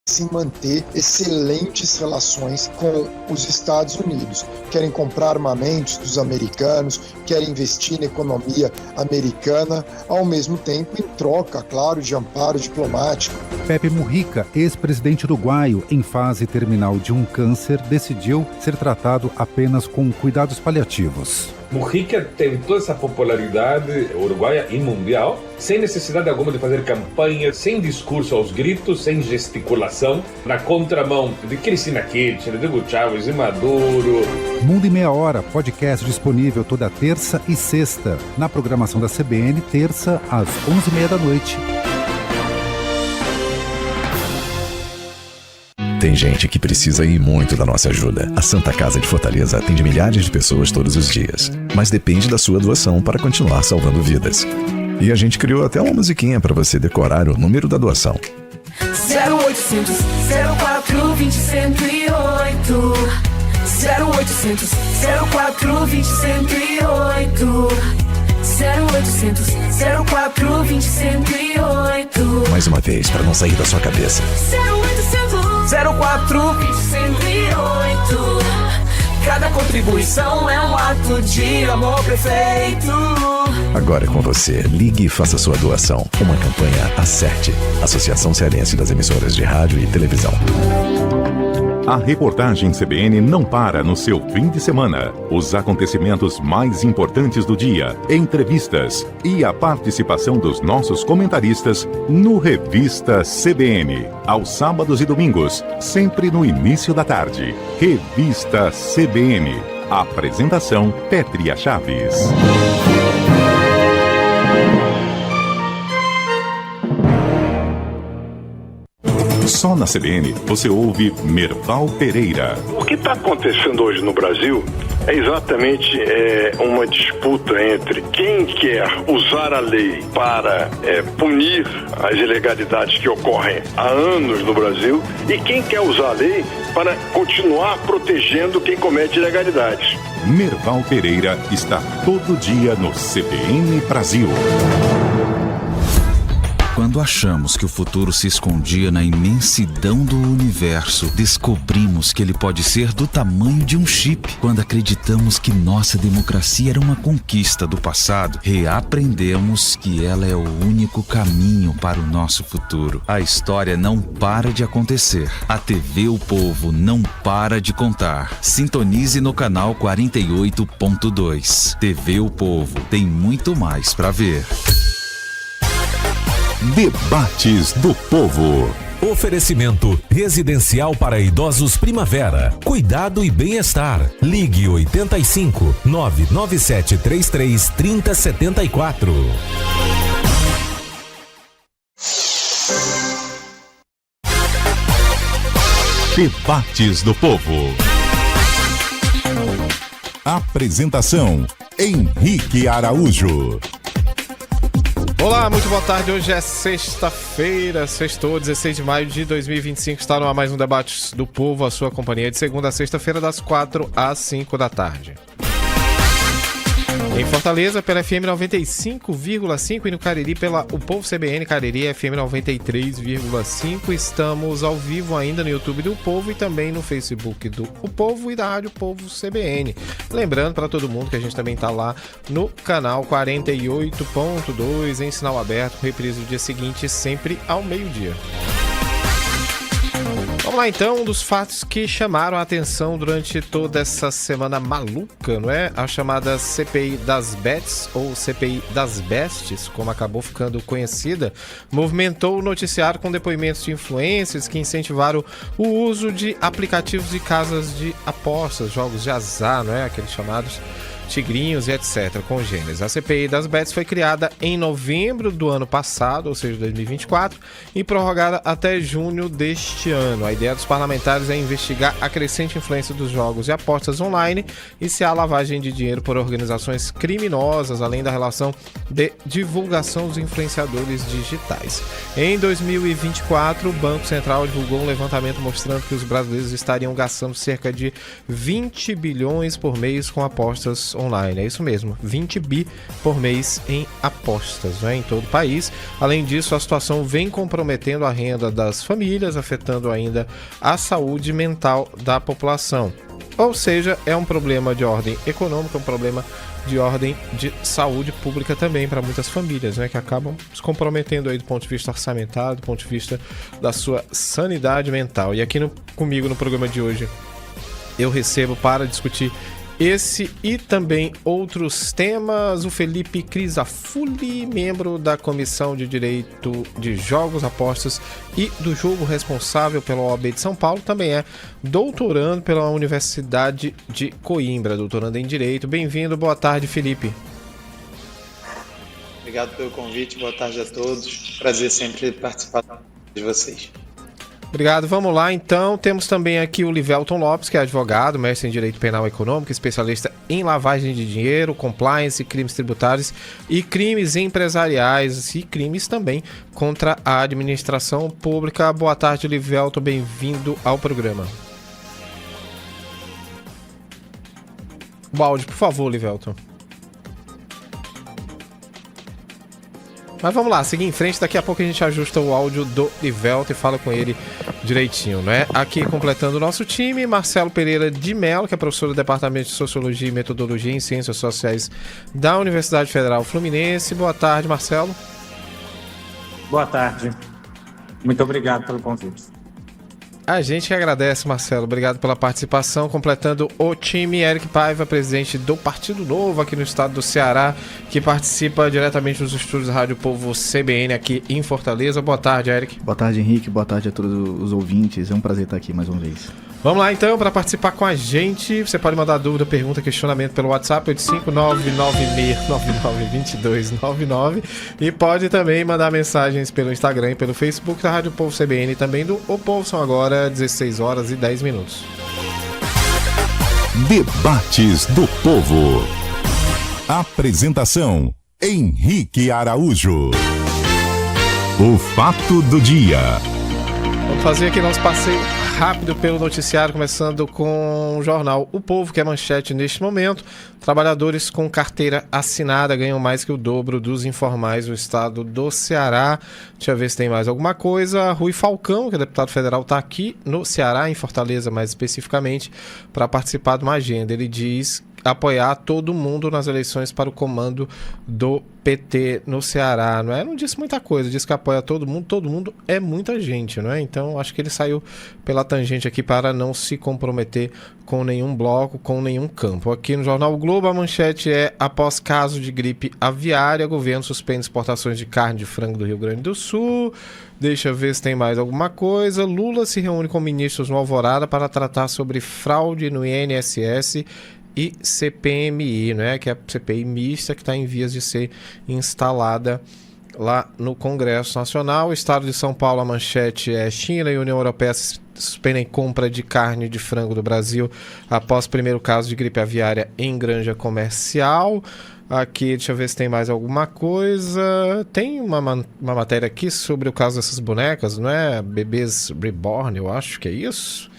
parecem manter excelentes relações com os Estados Unidos. Querem comprar armamentos dos americanos, querem investir na economia americana, ao mesmo tempo em troca, claro, de amparo diplomático. Pepe Mujica, ex-presidente uruguaio em fase terminal de um câncer, decidiu ser tratado apenas com cuidados paliativos. Mujica teve toda essa popularidade uruguaia e mundial, sem necessidade alguma de fazer campanha, sem discurso aos gritos, sem gesticulação, na contramão de Cristina Kirchner, de Hugo Chávez e Maduro. Mundo em Meia Hora, podcast disponível toda terça e sexta, na programação da CBN, terça às 11h30 da noite. Tem gente que precisa ir muito da nossa ajuda. A Santa Casa de Fortaleza atende milhares de pessoas todos os dias. Mas depende da sua doação para continuar salvando vidas. E a gente criou até uma musiquinha para você decorar o número da doação. 0800 04 20 108 0800 04 20 108 0800 04 20 108. Mais uma vez, para não sair da sua cabeça. 0800 04 20 108. Cada contribuição é um ato de amor perfeito. Agora é com você. Ligue e faça sua doação. Uma campanha Acerte. Associação Cearense das Emissoras de Rádio e Televisão. A reportagem CBN não para no seu fim de semana. Os acontecimentos mais importantes do dia, entrevistas e a participação dos nossos comentaristas no Revista CBN. Aos sábados e domingos, sempre no início da tarde. Revista CBN. Apresentação Pétria Chaves. Só na CBN você ouve Merval Pereira. O que está acontecendo hoje no Brasil é exatamente uma disputa entre quem quer usar a lei para punir as ilegalidades que ocorrem há anos no Brasil e quem quer usar a lei para continuar protegendo quem comete ilegalidades. Merval Pereira está todo dia no CBN Brasil. Quando achamos que o futuro se escondia na imensidão do universo, descobrimos que ele pode ser do tamanho de um chip. Quando acreditamos que nossa democracia era uma conquista do passado, reaprendemos que ela é o único caminho para o nosso futuro. A história não para de acontecer. A TV O Povo não para de contar. Sintonize no canal 48.2. TV O Povo tem muito mais para ver. Debates do Povo. Oferecimento Residencial para Idosos Primavera. Cuidado e bem-estar. Ligue 85 99733 3074. Debates do Povo. Apresentação Henrique Araújo. Olá, muito boa tarde. Hoje é sexta-feira, sextou, 16 de maio de 2025. Está no ar mais um Debate do Povo, a sua companhia de segunda a sexta-feira, das 4 às 5 da tarde. Em Fortaleza, pela FM 95,5 e no Cariri, pela O Povo CBN Cariri, FM 93,5. Estamos ao vivo ainda no YouTube do Povo e também no Facebook do O Povo e da Rádio Povo CBN. Lembrando para todo mundo que a gente também está lá no canal 48.2, em sinal aberto, reprise do dia seguinte, sempre ao meio-dia. Vamos lá então, um dos fatos que chamaram a atenção durante toda essa semana maluca, não é? A chamada CPI das Bets, ou CPI das Bestes, como acabou ficando conhecida, movimentou o noticiário com depoimentos de influencers que incentivaram o uso de aplicativos de casas de apostas, jogos de azar, não é? Aqueles chamados tigrinhos e etc, congêneres. A CPI das Bets foi criada em novembro do ano passado, ou seja, 2024, e prorrogada até junho deste ano. A ideia dos parlamentares é investigar a crescente influência dos jogos e apostas online e se há lavagem de dinheiro por organizações criminosas, além da relação de divulgação dos influenciadores digitais. Em 2024, o Banco Central divulgou um levantamento mostrando que os brasileiros estariam gastando cerca de 20 bilhões por mês com apostas apostas online. É isso mesmo, 20 bi por mês em apostas, né, em todo o país. Além disso, a situação vem comprometendo a renda das famílias, afetando ainda a saúde mental da população. Ou seja, é um problema de ordem econômica, um problema de ordem de saúde pública também para muitas famílias, né, que acabam se comprometendo aí do ponto de vista orçamentário, do ponto de vista da sua sanidade mental. E aqui comigo no programa de hoje eu recebo para discutir esse e também outros temas o Felipe Crisafulli, membro da Comissão de Direito de Jogos, Apostas e do Jogo, responsável pela OAB de São Paulo. Também é doutorando pela Universidade de Coimbra, doutorando em Direito. Bem-vindo, boa tarde, Felipe. Obrigado pelo convite, boa tarde a todos. Prazer sempre participar de vocês. Obrigado, vamos lá então. Temos também aqui o Livelton Lopes, que é advogado, mestre em Direito Penal e Econômico, especialista em lavagem de dinheiro, compliance, crimes tributários e crimes empresariais e crimes também contra a administração pública. Boa tarde, Livelton, bem-vindo ao programa. O áudio, por favor, Livelton. Mas vamos lá, seguir em frente, daqui a pouco a gente ajusta o áudio do Livelton e fala com ele direitinho, né? Aqui completando o nosso time, Marcelo Pereira de Mello, que é professor do Departamento de Sociologia e Metodologia em Ciências Sociais da Universidade Federal Fluminense. Boa tarde, Marcelo. Boa tarde. Muito obrigado pelo convite. A gente que agradece, Marcelo. Obrigado pela participação. Completando o time, Eric Paiva, presidente do Partido Novo aqui no estado do Ceará, que participa diretamente dos estúdios da Rádio Povo CBN aqui em Fortaleza. Boa tarde, Eric. Boa tarde, Henrique. Boa tarde a todos os ouvintes. É um prazer estar aqui mais uma vez. Vamos lá então, para participar com a gente, você pode mandar dúvida, pergunta, questionamento pelo WhatsApp 85996992299 e pode também mandar mensagens pelo Instagram e pelo Facebook da Rádio Povo CBN e também do O Povo. São agora 16 horas e 10 minutos. Debates do Povo. Apresentação: Henrique Araújo. O fato do dia. Vamos fazer aqui nosso passeio rápido pelo noticiário, começando com o jornal O Povo, que é manchete neste momento. Trabalhadores com carteira assinada ganham mais que o dobro dos informais no estado do Ceará. Deixa eu ver se tem mais alguma coisa. Rui Falcão, que é deputado federal, está aqui no Ceará, em Fortaleza mais especificamente, para participar de uma agenda. Ele diz apoiar todo mundo nas eleições para o comando do PT no Ceará, não é? Não disse muita coisa, disse que apoia todo mundo é muita gente, não é? Então acho que ele saiu pela tangente aqui para não se comprometer com nenhum bloco, com nenhum campo. Aqui no jornal O Globo a manchete é: após caso de gripe aviária, governo suspende exportações de carne de frango do Rio Grande do Sul. Deixa eu ver se tem mais alguma coisa. Lula se reúne com ministros no Alvorada para tratar sobre fraude no INSS e CPMI, né, que é a CPI mista que está em vias de ser instalada lá no Congresso Nacional. O estado de São Paulo, a manchete é: China e União Europeia suspendem compra de carne de frango do Brasil após primeiro caso de gripe aviária em granja comercial. Aqui, deixa eu ver se tem mais alguma coisa. Tem uma matéria aqui sobre o caso dessas bonecas, não é? Bebês Reborn, eu acho que é isso.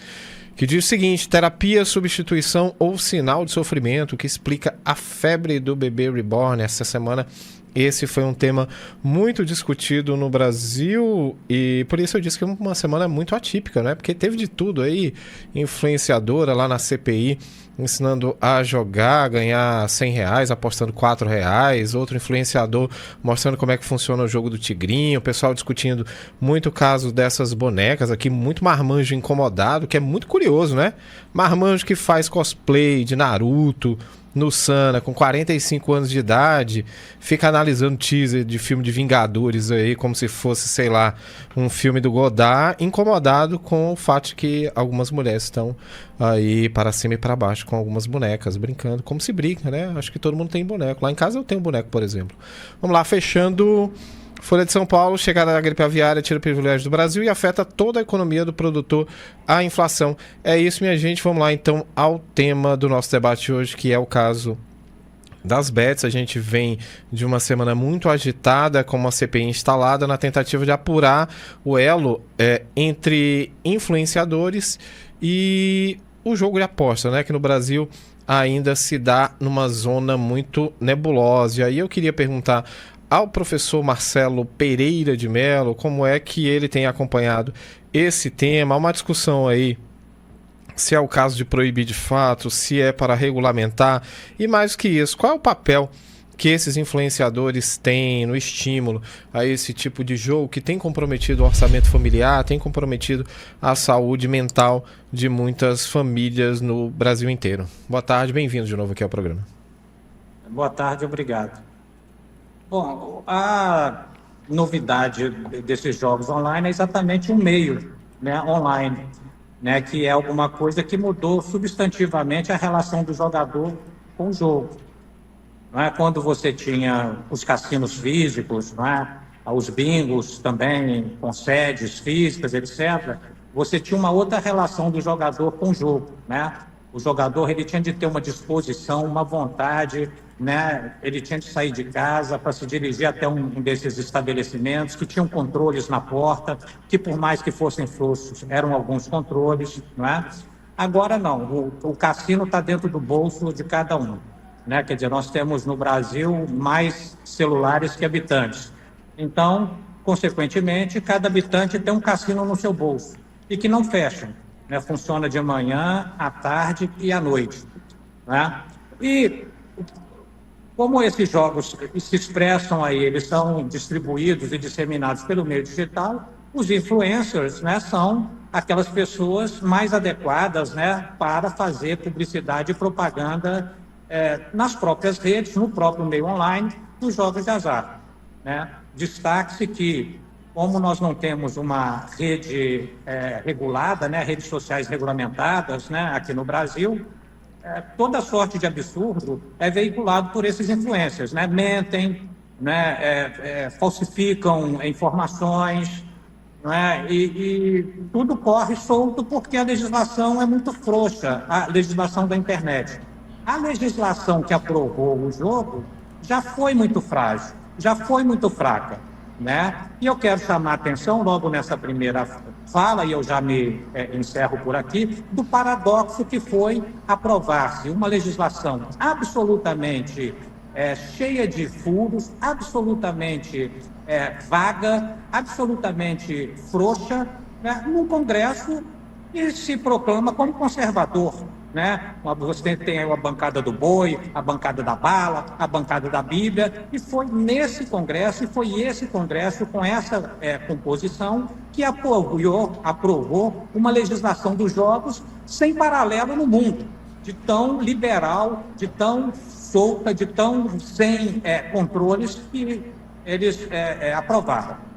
Que diz o seguinte: terapia, substituição ou sinal de sofrimento, que explica a febre do bebê reborn. Essa semana esse foi um tema muito discutido no Brasil e por isso eu disse que é uma semana muito atípica, né? Porque teve de tudo aí, influenciadora lá na CPI ensinando a jogar, a ganhar R$100, apostando R$4, outro influenciador mostrando como é que funciona o jogo do tigrinho, o pessoal discutindo muito o caso dessas bonecas aqui, muito marmanjo incomodado, que é muito curioso, né? Marmanjo que faz cosplay de Naruto no Sana, com 45 anos de idade, fica analisando teaser de filme de Vingadores aí, como se fosse, sei lá, um filme do Godard, incomodado com o fato de que algumas mulheres estão aí para cima e para baixo com algumas bonecas, brincando, como se brinca, né? Acho que todo mundo tem boneco. Lá em casa eu tenho um boneco, por exemplo. Vamos lá, fechando. Folha de São Paulo: chegada da gripe aviária tira privilégios do Brasil e afeta toda a economia do produtor, a inflação. É isso, minha gente. Vamos lá então ao tema do nosso debate hoje, que é o caso das bets. A gente vem de uma semana muito agitada, com uma CPI instalada na tentativa de apurar o elo entre influenciadores e o jogo de aposta, né? Que no Brasil ainda se dá numa zona muito nebulosa. E aí eu queria perguntar ao professor Marcelo Pereira de Mello como é que ele tem acompanhado esse tema. Há uma discussão aí se é o caso de proibir de fato, se é para regulamentar, e mais que isso, qual é o papel que esses influenciadores têm no estímulo a esse tipo de jogo que tem comprometido o orçamento familiar, tem comprometido a saúde mental de muitas famílias no Brasil inteiro. Boa tarde, bem-vindo de novo aqui ao programa. Boa tarde, obrigado. Bom, a novidade desses jogos online é exatamente o meio, né, online, né, que é alguma coisa que mudou substantivamente a relação do jogador com o jogo. Não é? Quando você tinha os cassinos físicos, não é? Os bingos também com sedes físicas, etc., você tinha uma outra relação do jogador com o jogo, né? O jogador ele tinha de ter uma disposição, uma vontade, né? Ele tinha de sair de casa para se dirigir até um desses estabelecimentos que tinham controles na porta, que por mais que fossem frouxos, eram alguns controles, não é? Agora não, o cassino está dentro do bolso de cada um, né? Quer dizer, nós temos no Brasil mais celulares que habitantes. Então, consequentemente, cada habitante tem um cassino no seu bolso e que não fecham, né? Funciona de manhã, à tarde e à noite, né? E como esses jogos se expressam aí, eles são distribuídos e disseminados pelo meio digital, os influencers, né, são aquelas pessoas mais adequadas, né, para fazer publicidade e propaganda nas próprias redes, no próprio meio online, dos jogos de azar, né? Destaque-se que, como nós não temos uma rede regulada, né, redes sociais regulamentadas, né, aqui no Brasil, toda sorte de absurdo é veiculado por esses influencers, né? Mentem, né? Falsificam informações, né? E tudo corre solto porque a legislação é muito frouxa, a legislação da internet. A legislação que aprovou o jogo já foi muito frágil, já foi muito fraca, né? E eu quero chamar a atenção logo nessa primeira fala, e eu já me encerro por aqui, do paradoxo que foi aprovar-se uma legislação absolutamente cheia de furos, absolutamente vaga, absolutamente frouxa, né? Num Congresso que se proclama como conservador, né? Você tem a bancada do boi, a bancada da bala, a bancada da Bíblia, e foi nesse Congresso, e foi esse Congresso com essa composição que aprovou uma legislação dos jogos sem paralelo no mundo, de tão liberal, de tão solta, de tão sem controles que eles aprovaram.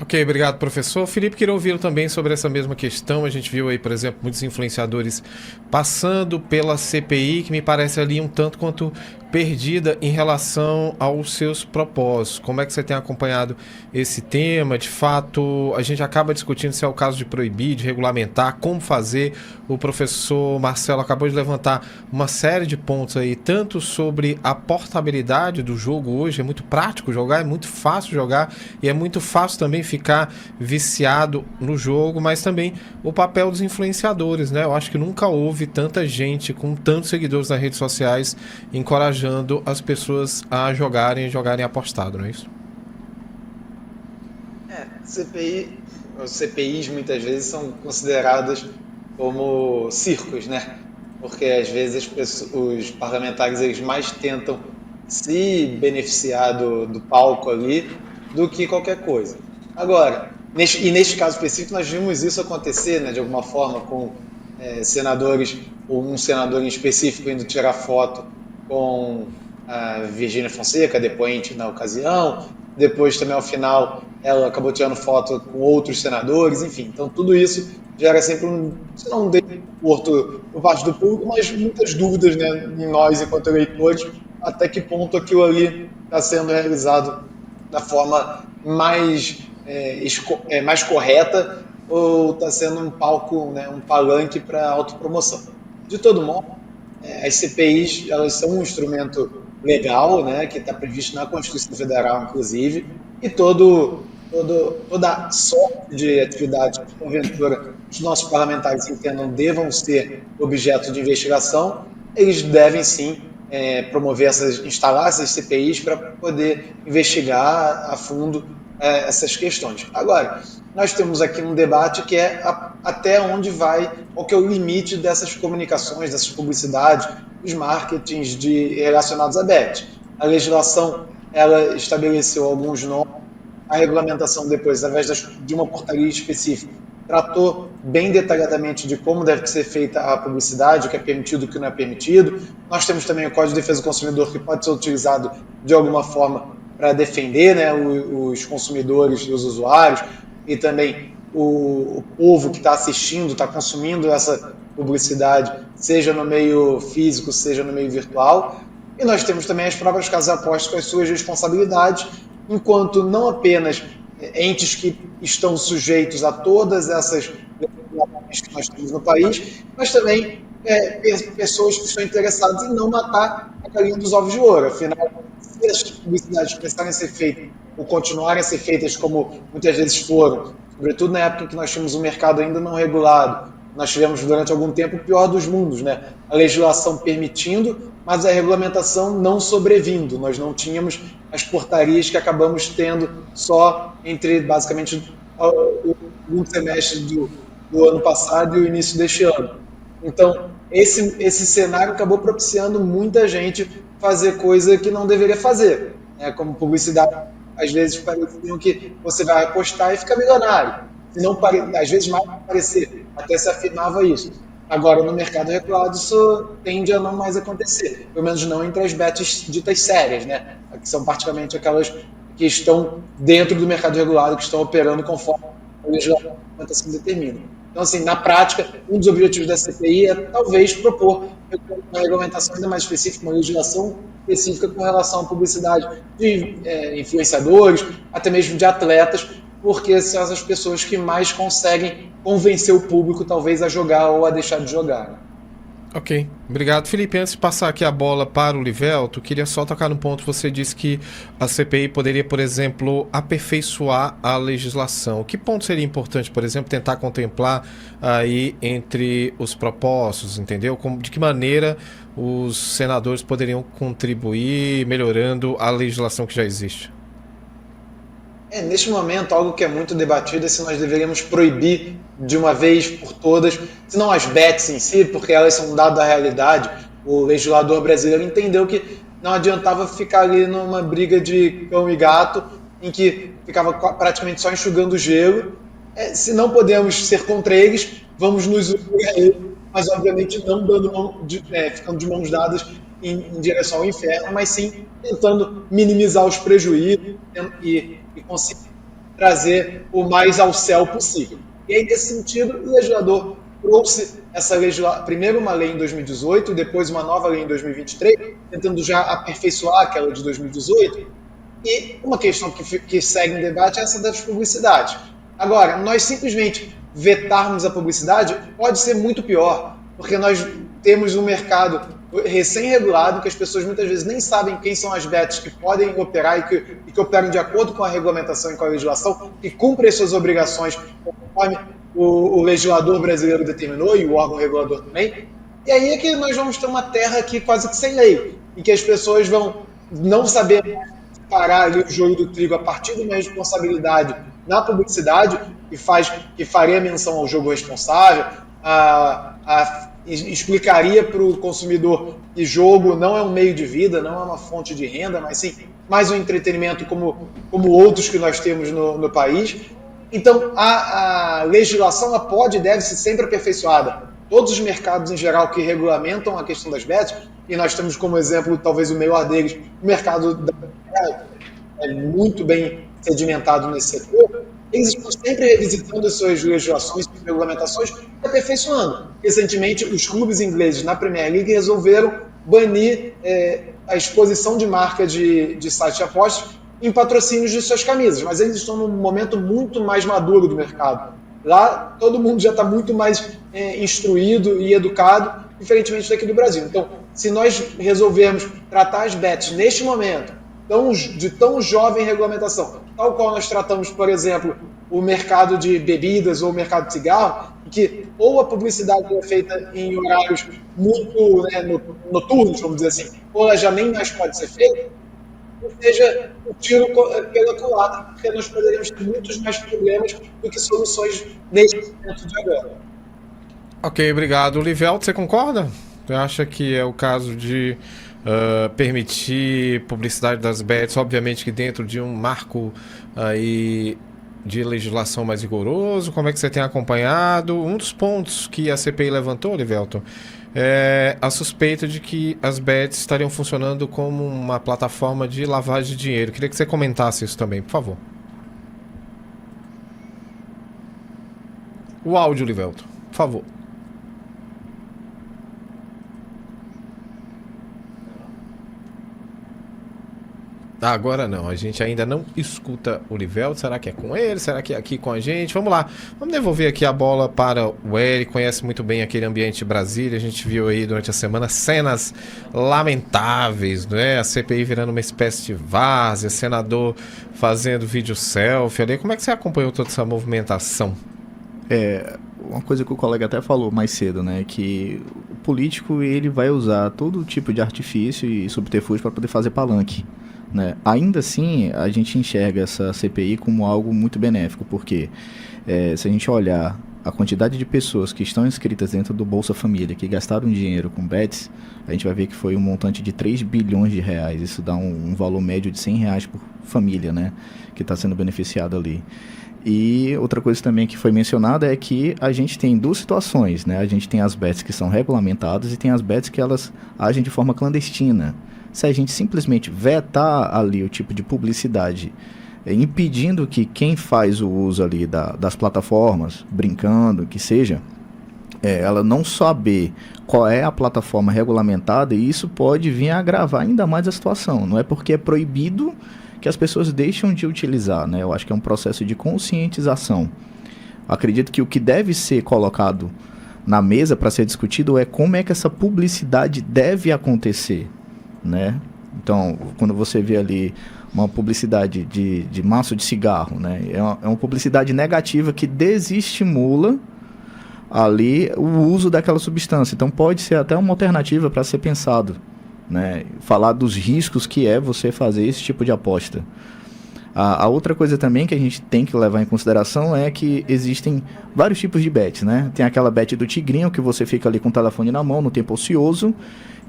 Ok, obrigado, professor. Felipe, queria ouvi-lo também sobre essa mesma questão. A gente viu aí, por exemplo, muitos influenciadores passando pela CPI, que me parece ali um tanto quanto perdida em relação aos seus propósitos. Como é que você tem acompanhado esse tema? De fato, a gente acaba discutindo se é o caso de proibir, de regulamentar, como fazer. O professor Marcelo acabou de levantar uma série de pontos aí, tanto sobre a portabilidade do jogo hoje, é muito prático jogar, é muito fácil jogar e é muito fácil também ficar viciado no jogo, mas também o papel dos influenciadores, né? Eu acho que nunca houve tanta gente com tantos seguidores nas redes sociais encorajando as pessoas a jogarem apostado, não é isso? CPIs muitas vezes são consideradas como circos, né? Porque às vezes os parlamentares eles mais tentam se beneficiar do palco ali do que qualquer coisa. Agora, neste caso específico, nós vimos isso acontecer, né, de alguma forma, com senadores, ou um senador em específico indo tirar foto com a Virgínia Fonseca, depoente na ocasião. Depois também ao final ela acabou tirando foto com outros senadores, enfim. Então tudo isso gera sempre se não um desconforto por parte do público, mas muitas dúvidas, né, em nós enquanto eleitores, até que ponto aquilo ali está sendo realizado da forma mais correta ou está sendo um palco, né, um palanque para autopromoção. De todo modo, as CPIs elas são um instrumento legal, né, que está previsto na Constituição Federal, inclusive, e toda sorte de atividades que, porventura, os nossos parlamentares entendam devam ser objeto de investigação, eles devem sim instalar essas CPIs para poder investigar a fundo essas questões. Agora, nós temos aqui um debate que é até onde vai, qual que é o limite dessas comunicações, dessas publicidades, dos marketings relacionados à bet. A legislação, ela estabeleceu alguns nomes, a regulamentação depois, através de uma portaria específica, tratou bem detalhadamente de como deve ser feita a publicidade, o que é permitido e o que não é permitido. Nós temos também o Código de Defesa do Consumidor, que pode ser utilizado de alguma forma para defender, né, os consumidores e os usuários, e também o povo que está assistindo, está consumindo essa publicidade, seja no meio físico, seja no meio virtual. E nós temos também as próprias casas de apostas com as suas responsabilidades, enquanto não apenas entes que estão sujeitos a todas essas legislações que nós temos no país, mas também pessoas que estão interessadas em não matar a galinha dos ovos de ouro. Afinal, se as publicidades começarem a ser feitas ou continuarem a ser feitas como muitas vezes foram, sobretudo na época em que nós tínhamos um mercado ainda não regulado, nós tivemos durante algum tempo o pior dos mundos, né? A legislação permitindo, mas a regulamentação não sobrevindo. Nós não tínhamos as portarias que acabamos tendo só entre, basicamente, o segundo semestre do ano passado e o início deste ano. Então, esse cenário acabou propiciando muita gente fazer coisa que não deveria fazer, né? Como publicidade, às vezes pareciam que você vai apostar e fica milionário. Se não, às vezes mais parecer, até se afirmava isso. Agora, no mercado regulado, isso tende a não mais acontecer, pelo menos não entre as bets ditas sérias, né? Que são praticamente aquelas que estão dentro do mercado regulado, que estão operando conforme a legislação determina. Então, assim, na prática, um dos objetivos da CPI é talvez propor uma regulamentação ainda mais específica, uma legislação específica com relação à publicidade de influenciadores, até mesmo de atletas, porque são essas pessoas que mais conseguem convencer o público, talvez, a jogar ou a deixar de jogar. Ok, obrigado. Felipe, antes de passar aqui a bola para o Livelto, queria só tocar no ponto, você disse que a CPI poderia, por exemplo, aperfeiçoar a legislação. Que ponto seria importante, por exemplo, tentar contemplar aí entre os propostos, entendeu? De que maneira os senadores poderiam contribuir melhorando a legislação que já existe? Neste momento, algo que é muito debatido é se nós deveríamos proibir de uma vez por todas, se não as bets em si, porque elas são um dado da realidade. O legislador brasileiro entendeu que não adiantava ficar ali numa briga de cão e gato, em que ficava praticamente só enxugando gelo. Se não podemos ser contra eles, vamos nos unir a eles, mas obviamente não ficando de mãos dadas em direção ao inferno, mas sim tentando minimizar os prejuízos e conseguir trazer o mais ao céu possível. E aí, nesse sentido, o legislador trouxe primeiro uma lei em 2018, depois uma nova lei em 2023, tentando já aperfeiçoar aquela de 2018, e uma questão que segue em debate é essa das publicidades. Agora, nós simplesmente vetarmos a publicidade pode ser muito pior, porque nós temos um mercado recém-regulado, que as pessoas muitas vezes nem sabem quem são as bets que podem operar e que operam de acordo com a regulamentação e com a legislação, que cumprem as suas obrigações conforme o legislador brasileiro determinou e o órgão regulador também. E aí é que nós vamos ter uma terra aqui quase que sem lei, em que as pessoas vão não saber parar ali o joio do trigo a partir de uma responsabilidade na publicidade, que faria menção ao jogo responsável, explicaria para o consumidor que jogo não é um meio de vida, não é uma fonte de renda, mas sim mais um entretenimento como outros que nós temos no país. Então, a legislação ela pode e deve ser sempre aperfeiçoada. Todos os mercados em geral que regulamentam a questão das bets, e nós temos como exemplo, talvez o melhor deles, o mercado da é muito bem sedimentado nesse setor, eles estão sempre revisitando as suas legislações e regulamentações e aperfeiçoando. Recentemente, os clubes ingleses na Premier League resolveram banir a exposição de marca de site de apostas em patrocínios de suas camisas, mas eles estão num momento muito mais maduro do mercado. Lá, todo mundo já está muito mais instruído e educado, diferentemente daqui do Brasil. Então, se nós resolvermos tratar as bets neste momento, de tão jovem regulamentação, tal qual nós tratamos, por exemplo, o mercado de bebidas ou o mercado de cigarro, que ou a publicidade é feita em horários muito, né, noturnos, vamos dizer assim, ou ela já nem mais pode ser feita, ou seja, o tiro pela culatra, porque nós poderíamos ter muitos mais problemas do que soluções nesse momento de agora. Ok, obrigado. Livelto, você concorda? Você acha que é o caso de permitir publicidade das bets, obviamente que dentro de um marco aí de legislação mais rigoroso? Como é que você tem acompanhado? Um dos pontos que a CPI levantou, Livelto, é a suspeita de que as bets estariam funcionando como uma plataforma de lavagem de dinheiro. Queria que você comentasse isso também, por favor. O áudio, Livelto, por favor. Agora não, a gente ainda não escuta o Livelto. Será que é com ele? Será que é aqui com a gente? Vamos lá, vamos devolver aqui a bola para o Eric, conhece muito bem aquele ambiente de Brasília. A gente viu aí durante a semana cenas lamentáveis, né? A CPI virando uma espécie de várzea, senador fazendo vídeo selfie ali. Como é que você acompanhou toda essa movimentação? Uma coisa que o colega até falou mais cedo, né? Que o político ele vai usar todo tipo de artifício e subterfúgio para poder fazer palanque. Né? Ainda assim, a gente enxerga essa CPI como algo muito benéfico, porque se a gente olhar a quantidade de pessoas que estão inscritas dentro do Bolsa Família, que gastaram dinheiro com bets, a gente vai ver que foi um montante de 3 bilhões de reais. Isso dá um valor médio de R$100 por família, né? Que está sendo beneficiado ali. E outra coisa também que foi mencionada é que a gente tem duas situações, né? A gente tem as bets que são regulamentadas e tem as bets que elas agem de forma clandestina. Se a gente simplesmente vetar ali o tipo de publicidade, impedindo que quem faz o uso ali das plataformas, brincando, que seja, ela não saber qual é a plataforma regulamentada, e isso pode vir a agravar ainda mais a situação. Não é porque é proibido que as pessoas deixam de utilizar, né? Eu acho que é um processo de conscientização. Acredito que o que deve ser colocado na mesa para ser discutido é como é que essa publicidade deve acontecer, né? Então, quando você vê ali uma publicidade de maço de cigarro, né? É uma publicidade negativa que desestimula ali o uso daquela substância. Então, pode ser até uma alternativa para ser pensado, né? Falar dos riscos que é você fazer esse tipo de aposta. A outra coisa também que a gente tem que levar em consideração é que existem vários tipos de bets, né? Tem aquela bet do tigrinho, que você fica ali com o telefone na mão, no tempo ocioso,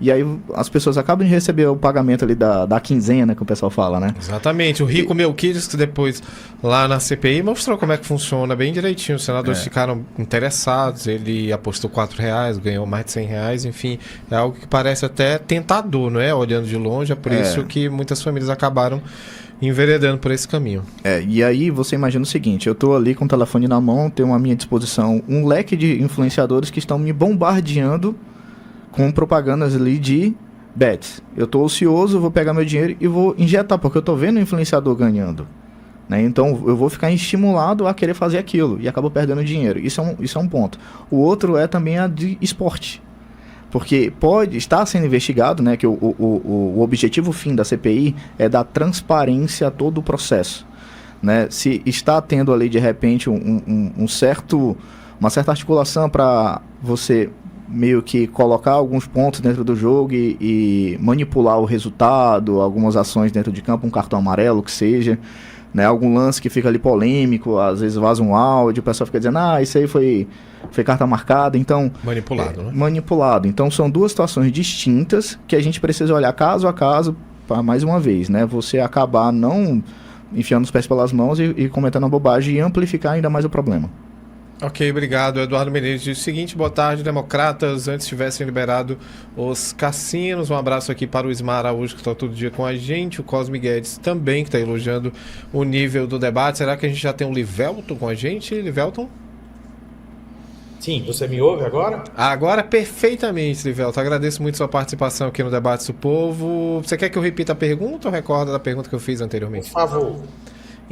e aí as pessoas acabam de receber o pagamento ali da quinzena, né, que o pessoal fala, né? Exatamente. O Rico Melquides, que depois lá na CPI mostrou como é que funciona bem direitinho. Os senadores ficaram interessados, ele apostou R$4, ganhou mais de R$100, enfim, é algo que parece até tentador, não é? Olhando de longe, é por isso que muitas famílias acabaram enveredando por esse caminho. E aí você imagina o seguinte, eu tô ali com o telefone na mão, tenho à minha disposição um leque de influenciadores que estão me bombardeando com propagandas ali de bets. Eu tô ocioso, vou pegar meu dinheiro e vou injetar, porque eu tô vendo o influenciador ganhando, né? Então eu vou ficar estimulado a querer fazer aquilo e acabo perdendo dinheiro. Isso é um ponto. O outro é também a de esporte. Porque pode estar sendo investigado, né, que o objetivo fim da CPI é dar transparência a todo o processo, né? Se está tendo ali de repente uma certa articulação para você meio que colocar alguns pontos dentro do jogo e manipular o resultado, algumas ações dentro de campo, um cartão amarelo que seja, né, algum lance que fica ali polêmico, às vezes vaza um áudio, o pessoal fica dizendo, isso aí foi carta marcada, então... Manipulado, né? Manipulado. Então são duas situações distintas que a gente precisa olhar caso a caso, mais uma vez, né? Você acabar não enfiando os pés pelas mãos e cometendo uma bobagem e amplificar ainda mais o problema. Ok, obrigado. Eduardo Menezes diz o seguinte: boa tarde, democratas. Antes tivessem liberado os cassinos. Um abraço aqui para o Ismar Araújo, que está todo dia com a gente. O Cosme Guedes também, que está elogiando o nível do debate. Será que a gente já tem um Livelton com a gente, Livelton? Sim, você me ouve agora? Agora perfeitamente, Livelton. Agradeço muito sua participação aqui no Debate do Povo. Você quer que eu repita a pergunta ou recorda da pergunta que eu fiz anteriormente? Por favor.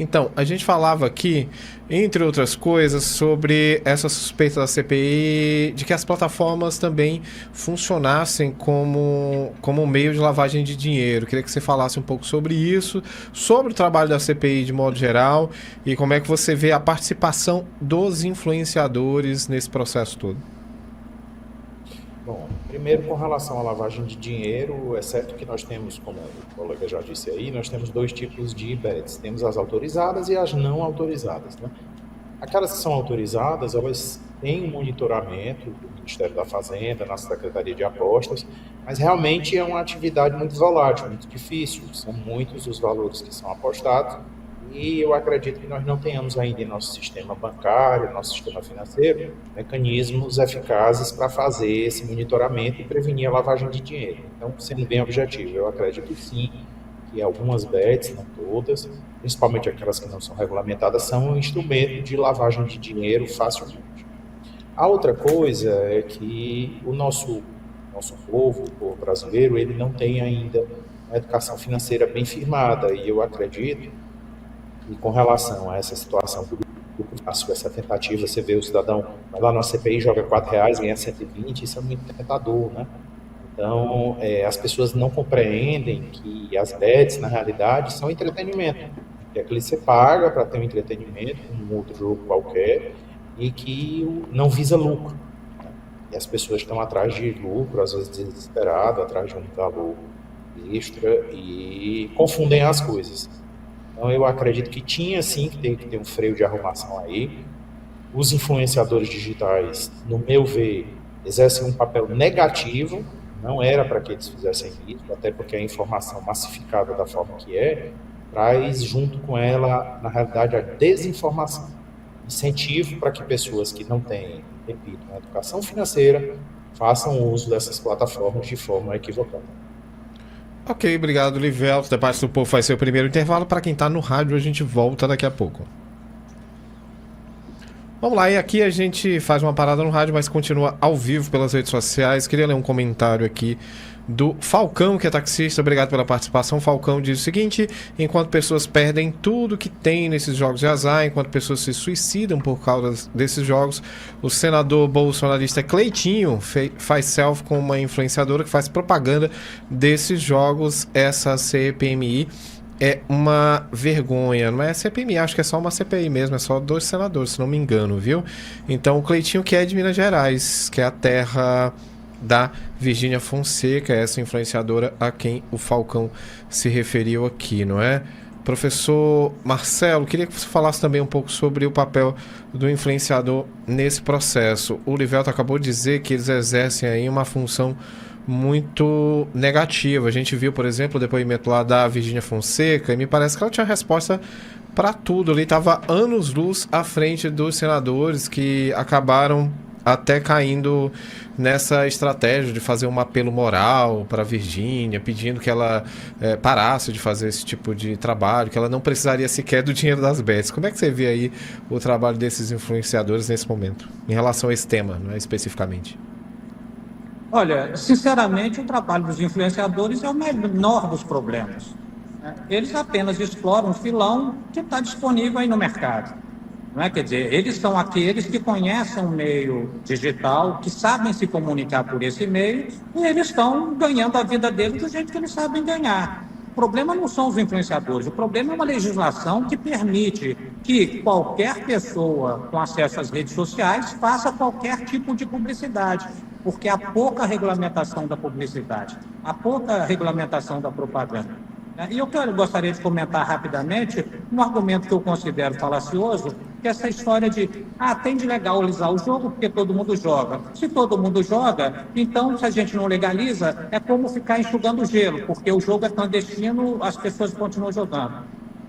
Então, a gente falava aqui, entre outras coisas, sobre essa suspeita da CPI de que as plataformas também funcionassem como um meio de lavagem de dinheiro. Queria que você falasse um pouco sobre isso, sobre o trabalho da CPI de modo geral e como é que você vê a participação dos influenciadores nesse processo todo. Bom, primeiro com relação à lavagem de dinheiro, é certo que nós temos, como o colega já disse aí, nós temos dois tipos de bets. Temos as autorizadas e as não autorizadas, né? Aquelas que são autorizadas, elas têm um monitoramento do Ministério da Fazenda, na Secretaria de Apostas, mas realmente é uma atividade muito volátil, muito difícil. São muitos os valores que são apostados e eu acredito que nós não tenhamos ainda em nosso sistema bancário, nosso sistema financeiro, mecanismos eficazes para fazer esse monitoramento e prevenir a lavagem de dinheiro. Então, sendo bem objetivo, eu acredito sim que algumas bets, não todas, principalmente aquelas que não são regulamentadas, são um instrumento de lavagem de dinheiro facilmente. A outra coisa é que o nosso povo, o povo brasileiro, ele não tem ainda uma educação financeira bem firmada e eu acredito e com relação a essa situação do fácil, essa tentativa, você vê o cidadão vai lá na CPI, joga R$4, ganha 120, isso é muito tentador, né? Então, as pessoas não compreendem que as bets, na realidade, são entretenimento. É que você paga para ter um entretenimento, um outro jogo qualquer, e que não visa lucro. Né? E as pessoas estão atrás de lucro, às vezes desesperadas, atrás de um valor extra, e confundem as coisas. Então, eu acredito que tinha sim que ter um freio de arrumação aí. Os influenciadores digitais, no meu ver, exercem um papel negativo. Não era para que eles fizessem isso, até porque a informação massificada da forma que traz junto com ela, na realidade, a desinformação. Incentivo para que pessoas que não têm, repito, uma educação financeira façam uso dessas plataformas de forma equivocada. Ok, obrigado, Livelto. O Debate do Povo vai ser o primeiro intervalo. Para quem está no rádio, a gente volta daqui a pouco. Vamos lá, e aqui a gente faz uma parada no rádio, mas continua ao vivo pelas redes sociais. Queria ler um comentário aqui do Falcão, que é taxista. Obrigado pela participação. Falcão diz o seguinte: enquanto pessoas perdem tudo que tem nesses jogos de azar, enquanto pessoas se suicidam por causa desses jogos, o senador bolsonarista Cleitinho faz selfie com uma influenciadora que faz propaganda desses jogos. Essa CPMI é uma vergonha, não é CPMI, acho que é só uma CPI mesmo, é só 2 senadores, se não me engano, viu? Então o Cleitinho, que é de Minas Gerais, que é a terra da Virgínia Fonseca, essa influenciadora a quem o Falcão se referiu aqui, não é? Professor Marcelo, queria que você falasse também um pouco sobre o papel do influenciador nesse processo. O Livelto acabou de dizer que eles exercem aí uma função muito negativa. A gente viu, por exemplo, o depoimento lá da Virgínia Fonseca e me parece que ela tinha resposta para tudo. Ele estava anos-luz à frente dos senadores que acabaram até caindo nessa estratégia de fazer um apelo moral para a Virgínia, pedindo que ela parasse de fazer esse tipo de trabalho, que ela não precisaria sequer do dinheiro das bets. Como é que você vê aí o trabalho desses influenciadores nesse momento, em relação a esse tema, não é, especificamente? Olha, sinceramente, o trabalho dos influenciadores é o menor dos problemas. Eles apenas exploram um filão que está disponível aí no mercado. Não é? Quer dizer, eles são aqueles que conhecem o meio digital, que sabem se comunicar por esse meio, e eles estão ganhando a vida deles do jeito que eles sabem ganhar. O problema não são os influenciadores, o problema é uma legislação que permite que qualquer pessoa com acesso às redes sociais faça qualquer tipo de publicidade, porque há pouca regulamentação da publicidade, há pouca regulamentação da propaganda. E eu gostaria de comentar rapidamente um argumento que eu considero falacioso, que é essa história de tem de legalizar o jogo porque todo mundo joga. Se todo mundo joga, então se a gente não legaliza, é como ficar enxugando gelo, porque o jogo é clandestino, as pessoas continuam jogando.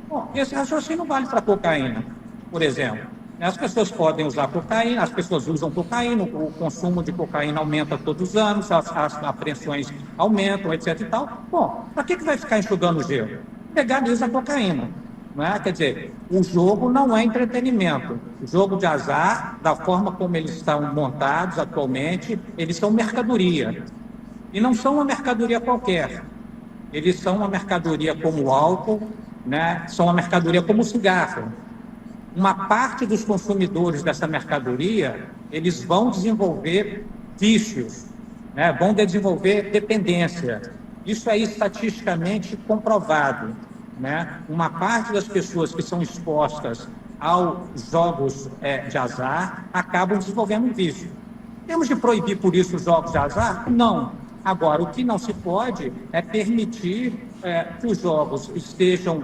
Bom, esse raciocínio vale para cocaína, por exemplo. As pessoas podem usar cocaína, as pessoas usam cocaína, o consumo de cocaína aumenta todos os anos, as apreensões aumentam, etc. e tal. Bom, para que vai ficar enxugando gelo? Legaliza a cocaína. Não é? Quer dizer, o jogo não é entretenimento. O jogo de azar, da forma como eles estão montados atualmente, eles são mercadoria. E não são uma mercadoria qualquer. Eles são uma mercadoria como o álcool, né, são uma mercadoria como o cigarro. Uma parte dos consumidores dessa mercadoria, eles vão desenvolver vícios, né, vão desenvolver dependência. Isso é estatisticamente comprovado, né? Uma parte das pessoas que são expostas aos jogos de azar acabam desenvolvendo vício. Temos de proibir por isso os jogos de azar? Não. Agora, o que não se pode é permitir que os jogos estejam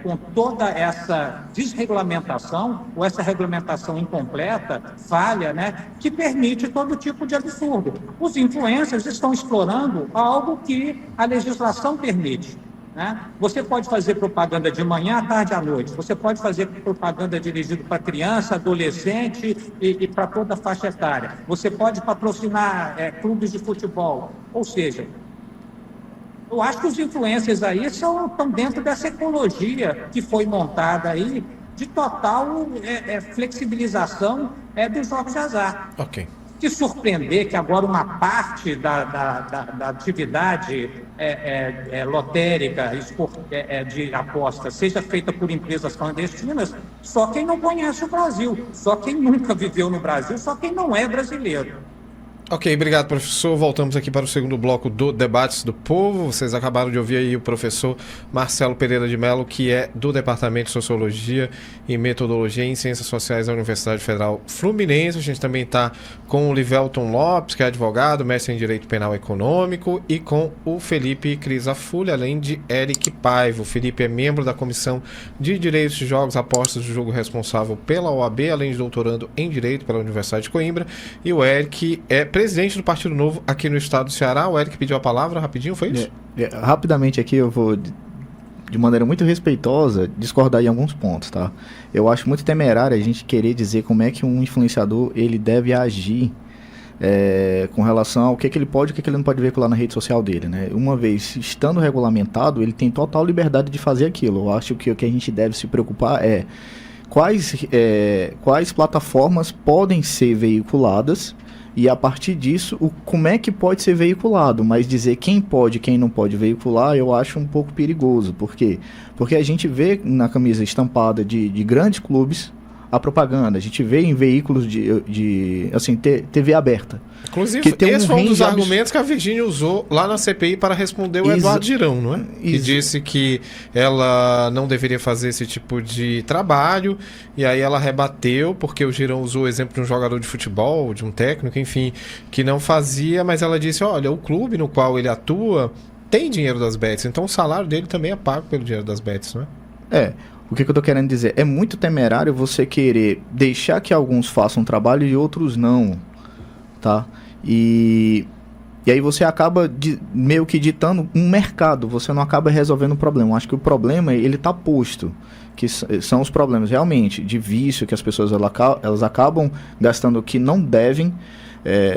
com toda essa desregulamentação, ou essa regulamentação incompleta, falha, né, que permite todo tipo de absurdo. Os influencers estão explorando algo que a legislação permite. Né? Você pode fazer propaganda de manhã, à tarde e à noite. Você pode fazer propaganda dirigida para criança, adolescente e para toda a faixa etária. Você pode patrocinar clubes de futebol. Ou seja, eu acho que os influencers aí estão dentro dessa ecologia que foi montada aí de total flexibilização dos jogos de azar. Ok. Se surpreender que agora uma parte da atividade lotérica, de aposta, seja feita por empresas clandestinas, só quem não conhece o Brasil, só quem nunca viveu no Brasil, só quem não é brasileiro. Ok, obrigado, professor. Voltamos aqui para o segundo bloco do Debates do Povo. Vocês acabaram de ouvir aí o professor Marcelo Pereira de Mello, que é do Departamento de Sociologia e Metodologia em Ciências Sociais da Universidade Federal Fluminense. A gente também está com o Livelton Lopes, que é advogado, mestre em Direito Penal Econômico, e com o Felipe Crisafulli, além de Eric Paiva. O Felipe é membro da Comissão de Direitos de Jogos, Apostas de Jogo responsável pela OAB, além de doutorando em Direito pela Universidade de Coimbra. E o Eric é presidente do Partido Novo aqui no estado do Ceará. O Eric pediu a palavra rapidinho, foi isso? Rapidamente aqui eu vou, de maneira muito respeitosa, discordar em alguns pontos, tá? Eu acho muito temerário a gente querer dizer como é que um influenciador ele deve agir com relação ao que ele pode e o que ele não pode veicular na rede social dele, né? Uma vez estando regulamentado, ele tem total liberdade de fazer aquilo. Eu acho que o que a gente deve se preocupar é quais plataformas podem ser veiculadas. E a partir disso, como é que pode ser veiculado? Mas dizer quem pode e quem não pode veicular, eu acho um pouco perigoso. Por quê? Porque a gente vê na camisa estampada de grandes clubes a propaganda. A gente vê em veículos de TV aberta. Inclusive, esse foi um dos argumentos que a Virgínia usou lá na CPI para responder o Eduardo Girão, não é? Que disse que ela não deveria fazer esse tipo de trabalho, e aí ela rebateu, porque o Girão usou o exemplo de um jogador de futebol, de um técnico, enfim, que não fazia, mas ela disse, olha, o clube no qual ele atua tem dinheiro das bets, então o salário dele também é pago pelo dinheiro das bets, não é? O que eu tô querendo dizer? É muito temerário você querer deixar que alguns façam trabalho e outros não, tá? E aí você acaba meio que ditando um mercado, você não acaba resolvendo o problema. Eu acho que o problema, ele tá posto, que são os problemas realmente de vício, que as pessoas elas acabam gastando o que não devem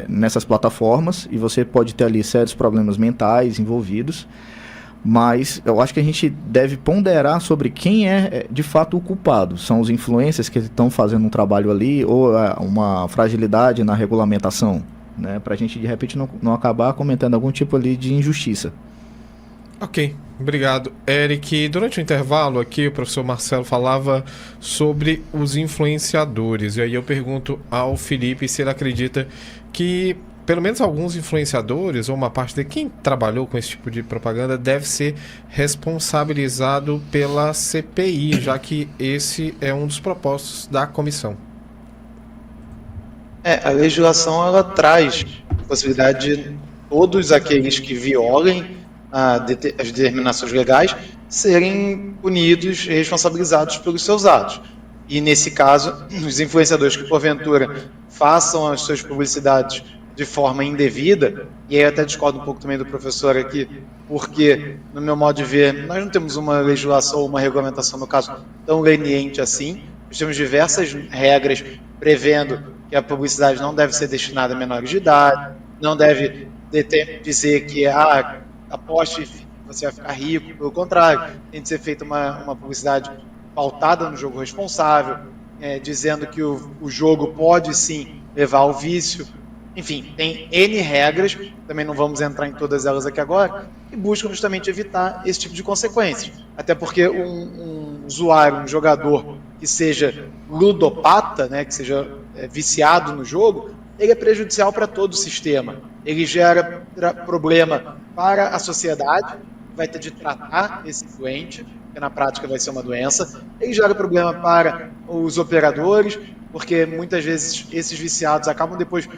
nessas plataformas, e você pode ter ali sérios problemas mentais envolvidos. Mas eu acho que a gente deve ponderar sobre quem é de fato o culpado. São os influencers que estão fazendo um trabalho ali, ou uma fragilidade na regulamentação, né? Para a gente de repente não acabar cometendo algum tipo ali de injustiça. Ok, obrigado, Eric. Durante o intervalo aqui, o professor Marcelo falava sobre os influenciadores. E aí eu pergunto ao Felipe se ele acredita que pelo menos alguns influenciadores, ou uma parte de quem trabalhou com esse tipo de propaganda, deve ser responsabilizado pela CPI, já que esse é um dos propósitos da comissão. A legislação ela traz a possibilidade de todos aqueles que violem as determinações legais serem punidos e responsabilizados pelos seus atos. E nesse caso, os influenciadores que porventura façam as suas publicidades de forma indevida, e aí eu até discordo um pouco também do professor aqui, porque, no meu modo de ver, nós não temos uma legislação ou uma regulamentação, no caso, tão leniente assim. Nós temos diversas regras prevendo que a publicidade não deve ser destinada a menores de idade, não deve dizer que aposte você vai ficar rico, pelo contrário, tem de ser feita uma publicidade pautada no jogo responsável, dizendo que o jogo pode sim levar ao vício. Enfim, tem N regras, também não vamos entrar em todas elas aqui agora, que buscam justamente evitar esse tipo de consequências. Até porque um usuário, um jogador que seja ludopata, né, que seja viciado no jogo, ele é prejudicial para todo o sistema. Ele gera problema para a sociedade, vai ter de tratar esse doente, que na prática vai ser uma doença. Ele gera problema para os operadores, porque muitas vezes esses viciados acabam depois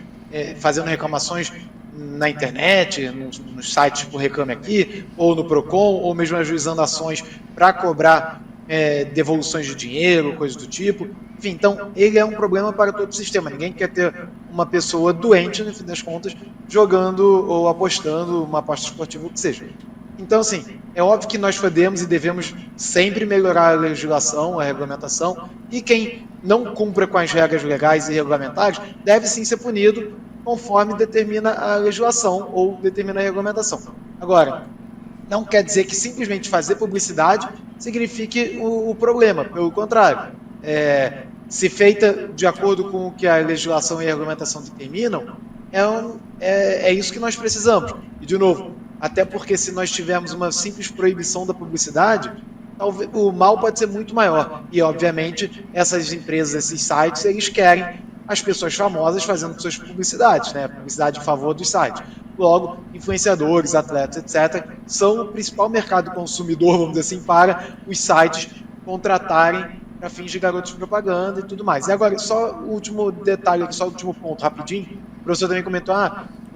fazendo reclamações na internet, nos sites tipo Reclame Aqui, ou no Procon, ou mesmo ajuizando ações para cobrar devoluções de dinheiro, coisas do tipo. Enfim, então ele é um problema para todo o sistema. Ninguém quer ter uma pessoa doente, no fim das contas, jogando ou apostando uma aposta esportiva, o que seja. Então, assim, é óbvio que nós podemos e devemos sempre melhorar a legislação, a regulamentação, e quem não cumpra com as regras legais e regulamentares deve sim ser punido conforme determina a legislação ou determina a regulamentação. Agora, não quer dizer que simplesmente fazer publicidade signifique o problema, pelo contrário. Se feita de acordo com o que a legislação e a regulamentação determinam, é isso que nós precisamos. E, de novo, até porque se nós tivermos uma simples proibição da publicidade, talvez, o mal pode ser muito maior. E, obviamente, essas empresas, esses sites, eles querem as pessoas famosas fazendo suas publicidades, né? Publicidade em favor dos sites. Logo, influenciadores, atletas, etc., são o principal mercado consumidor, vamos dizer assim, para os sites contratarem para fins de garotos de propaganda e tudo mais. E agora, só o último detalhe aqui, só o último ponto, rapidinho. O professor também comentou,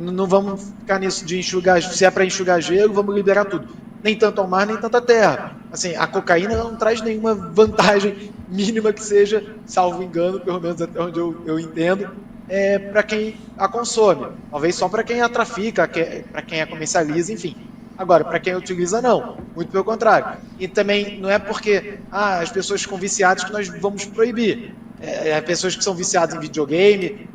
não vamos ficar nisso de enxugar, se é para enxugar gelo, vamos liberar tudo. Nem tanto ao mar, nem tanto à terra. Assim, a cocaína não traz nenhuma vantagem mínima que seja, salvo engano, pelo menos até onde eu entendo, para quem a consome. Talvez só para quem a trafica, para quem a comercializa, enfim. Agora, para quem a utiliza, não. Muito pelo contrário. E também não é porque as pessoas ficam viciadas que nós vamos proibir. Pessoas que são viciadas em videogame,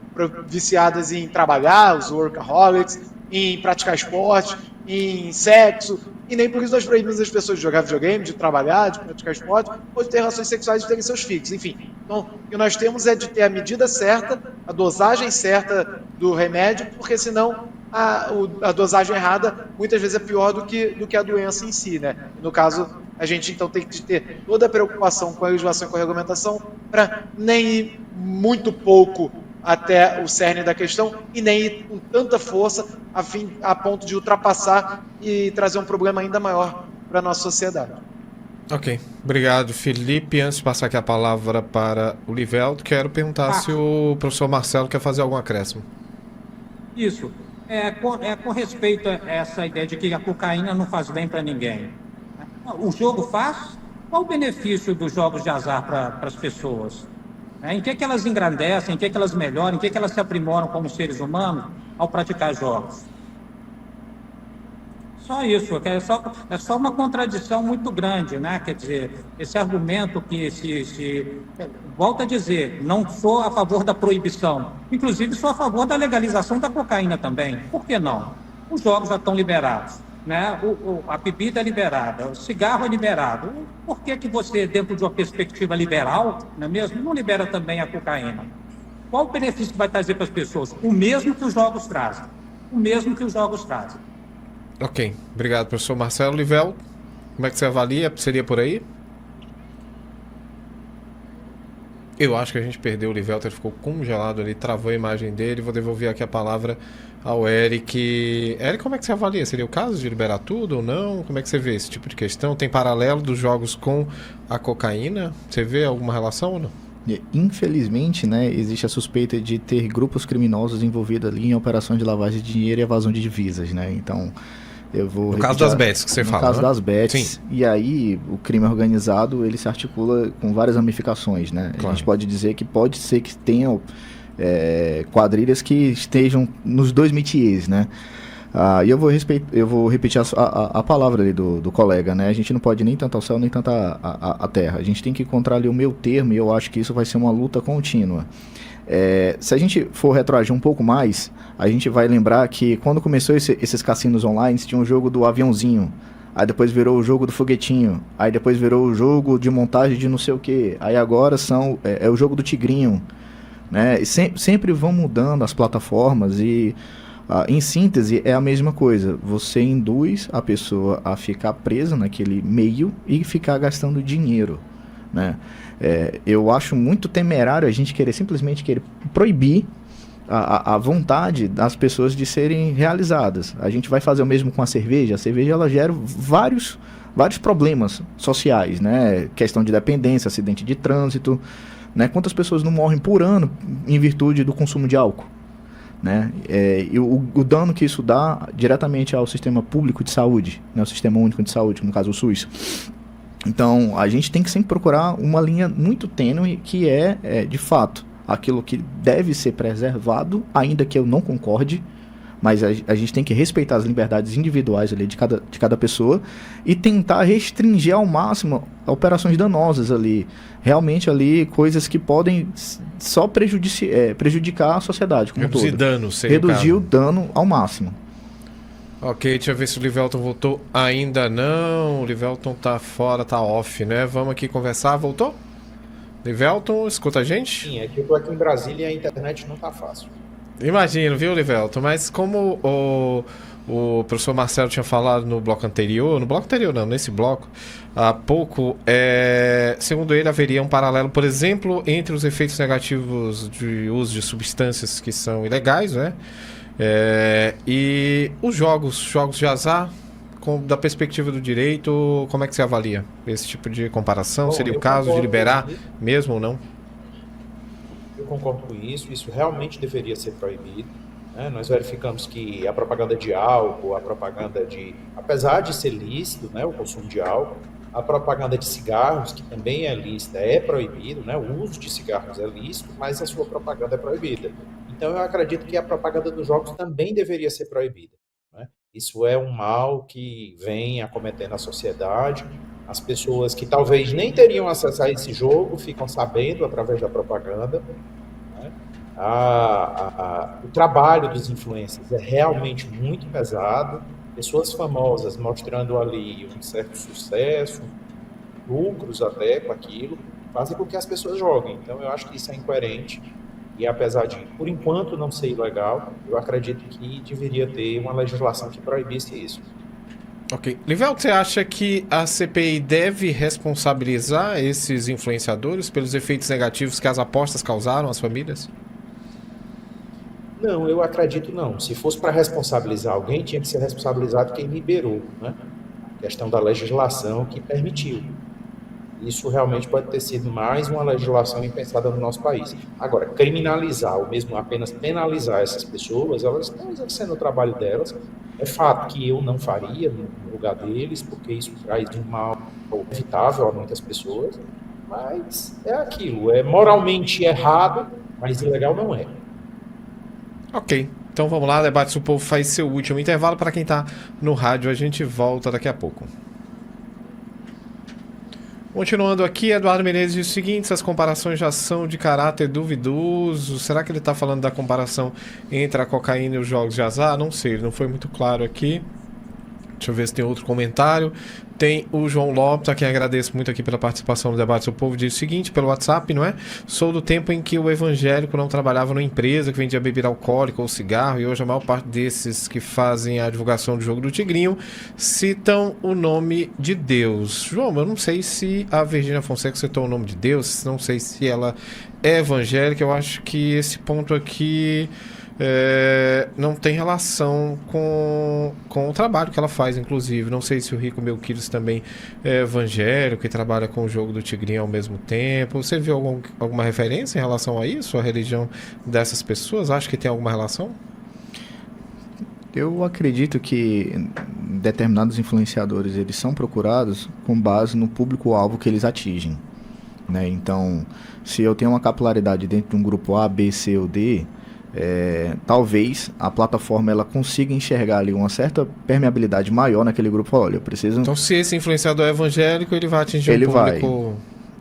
viciadas em trabalhar, os workaholics, em praticar esporte, em sexo, e nem por isso nós proibimos as pessoas de jogar videogame, de trabalhar, de praticar esporte, ou de ter relações sexuais e de terem seus filhos, enfim. Então, o que nós temos é de ter a medida certa, a dosagem certa do remédio, porque senão a dosagem errada muitas vezes é pior do que a doença em si, né? No caso, a gente então tem que ter toda a preocupação com a legislação e com a regulamentação para nem ir muito pouco até o cerne da questão e nem ir com tanta força a ponto de ultrapassar e trazer um problema ainda maior para a nossa sociedade. Ok, obrigado, Felipe. Antes de passar aqui a palavra para o Livelto, quero perguntar se o professor Marcelo quer fazer algum acréscimo. Isso. Com respeito a essa ideia de que a cocaína não faz bem para ninguém. O jogo faz? Qual o benefício dos jogos de azar para as pessoas? Em que elas engrandecem, em que elas melhoram, em que elas se aprimoram como seres humanos ao praticar jogos? Só isso, é só uma contradição muito grande, né? Quer dizer, esse argumento que volta a dizer, não sou a favor da proibição, inclusive sou a favor da legalização da cocaína também. Por que não? Os jogos já estão liberados, né? A bebida é liberada, o cigarro é liberado. Por que você, dentro de uma perspectiva liberal, não é mesmo, não libera também a cocaína? Qual o benefício que vai trazer para as pessoas? O mesmo que os jogos trazem. O mesmo que os jogos trazem. Ok, obrigado, professor Marcelo. Livel, como é que você avalia? Seria por aí? Eu acho que a gente perdeu o Livelto, ele ficou congelado ali, travou a imagem dele. Vou devolver aqui a palavra ao Eric. Eric, como é que você avalia? Seria o caso de liberar tudo ou não? Como é que você vê esse tipo de questão? Tem paralelo dos jogos com a cocaína? Você vê alguma relação ou não? Infelizmente, né, existe a suspeita de ter grupos criminosos envolvidos ali em operações de lavagem de dinheiro e evasão de divisas, né? Então, eu vou... No caso das bets que você fala, no caso, né? Das bets. Sim. E aí, o crime organizado, ele se articula com várias ramificações, né? Claro. A gente pode dizer que pode ser que tenham quadrilhas que estejam nos dois métiers, né? E eu vou repetir a palavra ali do colega, né? A gente não pode nem tanto ao céu, nem tanto à terra. A gente tem que encontrar ali o meio termo, e eu acho que isso vai ser uma luta contínua. Se a gente for retroagir um pouco mais, a gente vai lembrar que quando começou esses cassinos online, tinha um jogo do aviãozinho, aí depois virou o jogo do foguetinho, aí depois virou o jogo de montagem de não sei o que, aí agora é o jogo do tigrinho, né? E sempre vão mudando as plataformas e, em síntese, é a mesma coisa. Você induz a pessoa a ficar presa naquele meio e ficar gastando dinheiro, né? Eu acho muito temerário a gente simplesmente querer proibir a vontade das pessoas de serem realizadas. A gente vai fazer o mesmo com a cerveja. A cerveja, ela gera vários problemas sociais, né? Questão de dependência, acidente de trânsito, né? Quantas pessoas não morrem por ano em virtude do consumo de álcool, né? E o dano que isso dá diretamente ao sistema público de saúde, né? O sistema único de saúde, no caso o SUS. Então, a gente tem que sempre procurar uma linha muito tênue que de fato, aquilo que deve ser preservado, ainda que eu não concorde, mas a gente tem que respeitar as liberdades individuais ali de cada pessoa e tentar restringir ao máximo operações danosas ali. Realmente ali, coisas que podem só prejudicar a sociedade como um todo. Reduzir dano, seria Reduzir o dano ao máximo. Ok, deixa eu ver se o Livelton voltou. Ainda não, o Livelton tá fora, tá off, né? Vamos aqui conversar, voltou? Livelton, escuta a gente? Sim, é que eu tô aqui em Brasília e a internet não tá fácil. Imagino, viu, Livelton? Mas como o professor Marcelo tinha falado no bloco anterior, nesse bloco, há pouco, segundo ele, haveria um paralelo, por exemplo, entre os efeitos negativos de uso de substâncias que são ilegais, né? E os jogos de azar, da perspectiva do direito, como é que você avalia esse tipo de comparação? Bom, seria o caso de liberar mesmo ou não? Eu concordo com isso realmente deveria ser proibido, né? Nós verificamos que a propaganda de álcool, apesar de ser lícito, né, o consumo de álcool, a propaganda de cigarros, que também é lícita, é proibido, né? O uso de cigarros é lícito, mas a sua propaganda é proibida. Então eu acredito que a propaganda dos jogos também deveria ser proibida, né? Isso é um mal que vem acometendo a sociedade. As pessoas que talvez nem teriam acesso a esse jogo ficam sabendo através da propaganda, né? O trabalho dos influencers é realmente muito pesado. Pessoas famosas mostrando ali um certo sucesso, lucros até com aquilo, fazem com que as pessoas joguem. Então eu acho que isso é incoerente. E apesar de, por enquanto, não ser ilegal, eu acredito que deveria ter uma legislação que proibisse isso. Ok. Livelton, você acha que a CPI deve responsabilizar esses influenciadores pelos efeitos negativos que as apostas causaram às famílias? Não, eu acredito não. Se fosse para responsabilizar alguém, tinha que ser responsabilizado quem liberou, né? A questão da legislação que permitiu. Isso realmente pode ter sido mais uma legislação impensada no nosso país. Agora, criminalizar ou mesmo apenas penalizar essas pessoas, elas estão exercendo o trabalho delas. É fato que eu não faria no lugar deles, porque isso traz um mal evitável a muitas pessoas, mas é aquilo, é moralmente errado, mas ilegal não é. Ok, então vamos lá, Debates do Povo faz seu último intervalo. Para quem está no rádio, a gente volta daqui a pouco. Continuando aqui, Eduardo Menezes diz o seguinte: essas comparações já são de caráter duvidoso. Será que ele está falando da comparação entre a cocaína e os jogos de azar? Não sei, ele não foi muito claro aqui. Deixa eu ver se tem outro comentário. Tem o João Lopes, a quem agradeço muito aqui pela participação no Debate do Povo, diz o seguinte, pelo WhatsApp, não é? Sou do tempo em que o evangélico não trabalhava numa empresa que vendia bebida alcoólica ou cigarro, e hoje a maior parte desses que fazem a divulgação do jogo do Tigrinho citam o nome de Deus. João, eu não sei se a Virgínia Fonseca citou o nome de Deus, não sei se ela é evangélica. Eu acho que esse ponto aqui não tem relação com o trabalho que ela faz, inclusive. Não sei se o Rico Melquides também é evangélico e trabalha com o jogo do Tigrinho ao mesmo tempo. Você viu alguma referência em relação a isso, a religião dessas pessoas? Acha que tem alguma relação? Eu acredito que determinados influenciadores eles são procurados com base no público-alvo que eles atingem, né? Então, se eu tenho uma capilaridade dentro de um grupo A, B, C ou D, talvez a plataforma ela consiga enxergar ali uma certa permeabilidade maior naquele grupo. Olha, eu preciso... Então, se esse influenciador é evangélico, ele vai atingir um público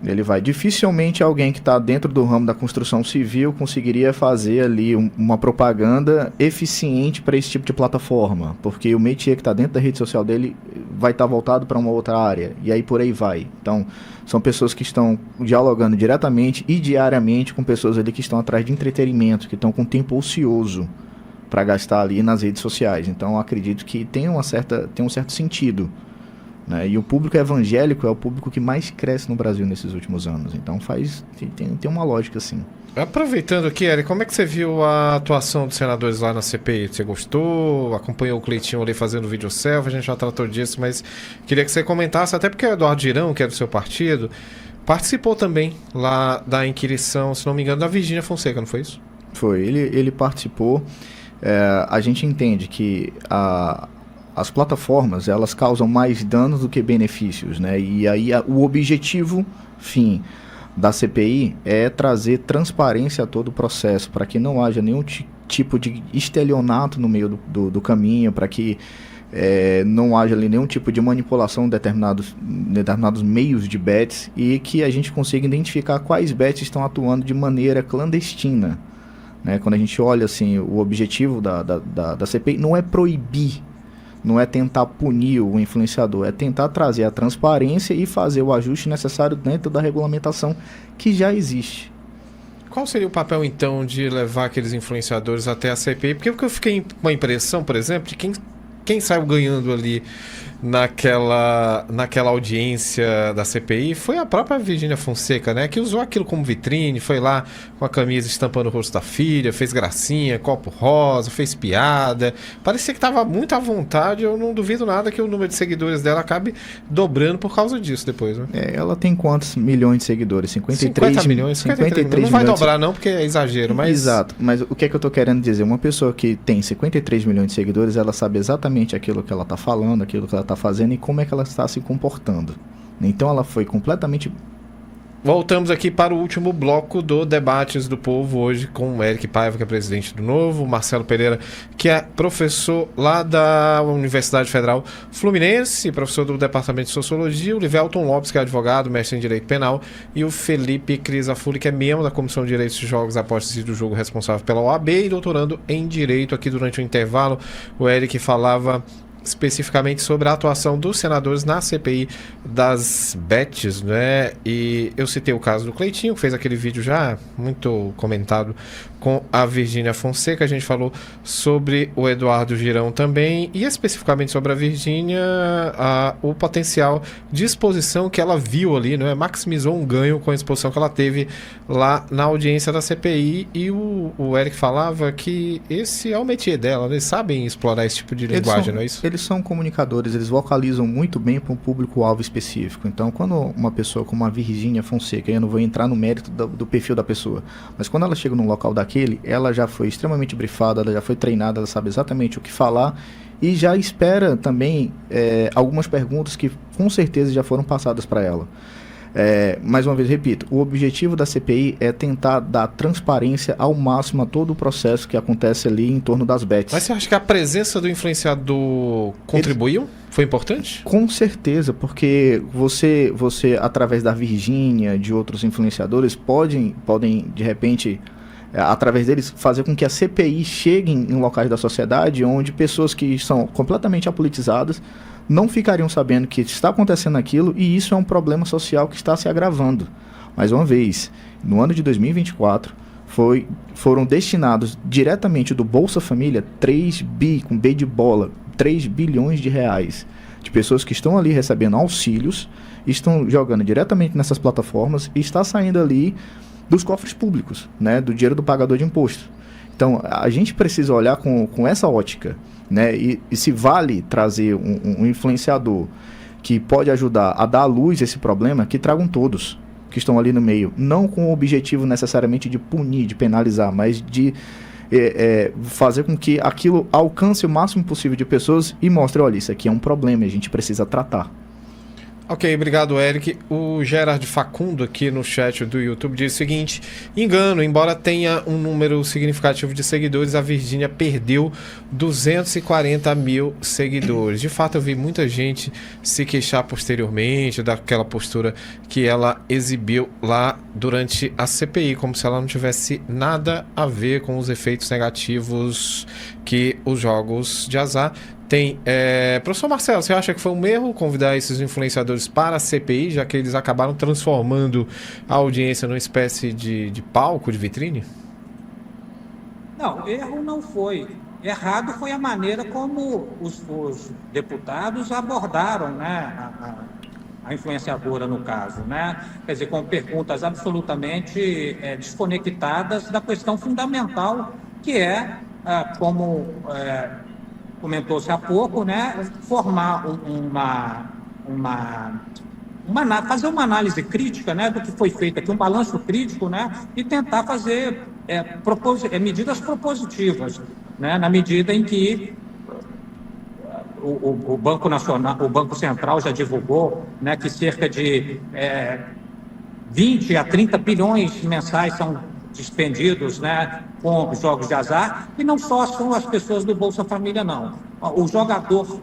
Ele vai. Dificilmente alguém que está dentro do ramo da construção civil conseguiria fazer ali uma propaganda eficiente para esse tipo de plataforma, porque o métier que está dentro da rede social dele vai estar voltado para uma outra área, e aí por aí vai. Então, são pessoas que estão dialogando diretamente e diariamente com pessoas ali que estão atrás de entretenimento, que estão com tempo ocioso para gastar ali nas redes sociais. Então, eu acredito que tem um certo sentido. Né? E o público evangélico é o público que mais cresce no Brasil nesses últimos anos. Então tem uma lógica, sim. Aproveitando aqui, Eric, como é que você viu a atuação dos senadores lá na CPI? Você gostou? Acompanhou o Cleitinho ali fazendo vídeo selfie? A gente já tratou disso, mas queria que você comentasse, até porque o Eduardo Girão, que é do seu partido, participou também lá da inquirição, se não me engano, da Virgínia Fonseca, não foi isso? Foi, ele participou. A gente entende que as plataformas, elas causam mais danos do que benefícios, né? E aí o objetivo, fim, da CPI é trazer transparência a todo o processo, para que não haja nenhum tipo de estelionato no meio do caminho, para que não haja ali nenhum tipo de manipulação de determinados meios de bets, e que a gente consiga identificar quais bets estão atuando de maneira clandestina. Né? Quando a gente olha assim, o objetivo da CPI não é proibir, não é tentar punir o influenciador, é tentar trazer a transparência e fazer o ajuste necessário dentro da regulamentação que já existe. Qual seria o papel, então, de levar aqueles influenciadores até a CPI? Porque eu fiquei com a impressão, por exemplo, de quem saiu ganhando ali naquela audiência da CPI foi a própria Virgínia Fonseca, né? Que usou aquilo como vitrine, foi lá com a camisa estampando o rosto da filha, fez gracinha, copo rosa, fez piada. Parecia que estava muito à vontade. Eu não duvido nada que o número de seguidores dela acabe dobrando por causa disso depois, né? Ela tem quantos milhões de seguidores? 50 milhões. 53 não vai dobrar não, porque é exagero, mas... Exato, mas o que é que eu tô querendo dizer? Uma pessoa que tem 53 milhões de seguidores, ela sabe exatamente aquilo que ela tá falando, aquilo que ela está fazendo e como é que ela está se comportando. Então ela foi completamente... Voltamos aqui para o último bloco do Debates do Povo, hoje com o Eric Paiva, que é presidente do Novo, Marcelo Pereira, que é professor lá da Universidade Federal Fluminense, professor do Departamento de Sociologia, o Livelton Lopes, que é advogado, mestre em Direito Penal, e o Felipe Crisafulli, que é membro da Comissão de Direitos de Jogos, Apostas e do Jogo, responsável pela OAB e doutorando em Direito. Aqui durante o intervalo, o Eric falava especificamente sobre a atuação dos senadores na CPI das bets, né? E eu citei o caso do Cleitinho, que fez aquele vídeo já muito comentado com a Virgínia Fonseca. A gente falou sobre o Eduardo Girão também, e especificamente sobre a Virgínia, o potencial de exposição que ela viu ali, né? Maximizou um ganho com a exposição que ela teve lá na audiência da CPI, e o Eric falava que esse é o métier dela, eles sabem explorar esse tipo de linguagem, não é isso? Eles são comunicadores, eles vocalizam muito bem para um público-alvo específico. Então, quando uma pessoa como a Virgínia Fonseca, eu não vou entrar no mérito do perfil da pessoa, mas quando ela chega num local daquele, ela já foi extremamente brifada, ela já foi treinada, ela sabe exatamente o que falar e já espera também algumas perguntas que com certeza já foram passadas para ela. Mais uma vez, repito, o objetivo da CPI é tentar dar transparência ao máximo a todo o processo que acontece ali em torno das bets. Mas você acha que a presença do influenciador contribuiu? Foi importante? Com certeza, porque você através da Virgínia, de outros influenciadores, podem de repente, através deles, fazer com que a CPI chegue em locais da sociedade onde pessoas que são completamente apolitizadas não ficariam sabendo que está acontecendo aquilo, e isso é um problema social que está se agravando. Mais uma vez, no ano de 2024, foram destinados diretamente do Bolsa Família 3 bilhões de reais, de pessoas que estão ali recebendo auxílios, estão jogando diretamente nessas plataformas e está saindo ali dos cofres públicos, né, do dinheiro do pagador de imposto. Então, a gente precisa olhar com essa ótica, né? E se vale trazer um influenciador que pode ajudar a dar à luz esse problema, que tragam todos que estão ali no meio, não com o objetivo necessariamente de punir, de penalizar, mas de fazer com que aquilo alcance o máximo possível de pessoas e mostre, olha, isso aqui é um problema e a gente precisa tratar. Ok, obrigado, Eric. O Gerard Facundo aqui no chat do YouTube diz o seguinte: engano, embora tenha um número significativo de seguidores, a Virgínia perdeu 240 mil seguidores. De fato, eu vi muita gente se queixar posteriormente daquela postura que ela exibiu lá durante a CPI, como se ela não tivesse nada a ver com os efeitos negativos que os jogos de azar tem. Professor Marcelo, você acha que foi um erro convidar esses influenciadores para a CPI, já que eles acabaram transformando a audiência numa espécie de palco, de vitrine? Não, erro não foi. Errado foi a maneira como os deputados abordaram, né, a influenciadora no caso, né? Quer dizer, com perguntas absolutamente desconectadas da questão fundamental, que é, como comentou-se há pouco, né, formar fazer uma análise crítica, né, do que foi feito aqui, um balanço crítico, né, e tentar fazer medidas propositivas, né, na medida em que o Banco Nacional, o Banco Central já divulgou, né, que cerca de 20 a 30 bilhões mensais são dispendidos, né, com jogos de azar, e não só são as pessoas do Bolsa Família, não. O jogador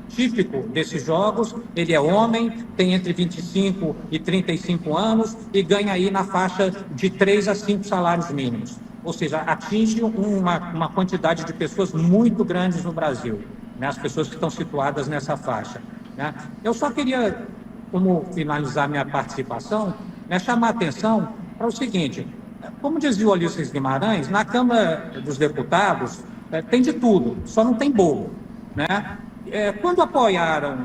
típico desses jogos, ele é homem, tem entre 25 e 35 anos e ganha aí na faixa de 3 a 5 salários mínimos. Ou seja, atinge uma quantidade de pessoas muito grandes no Brasil, né, as pessoas que estão situadas nessa faixa, né. Eu só queria, como finalizar minha participação, né, chamar a atenção para o seguinte: como dizia o Ulisses Guimarães, na Câmara dos Deputados tem de tudo, só não tem bolo, né? Quando aprovaram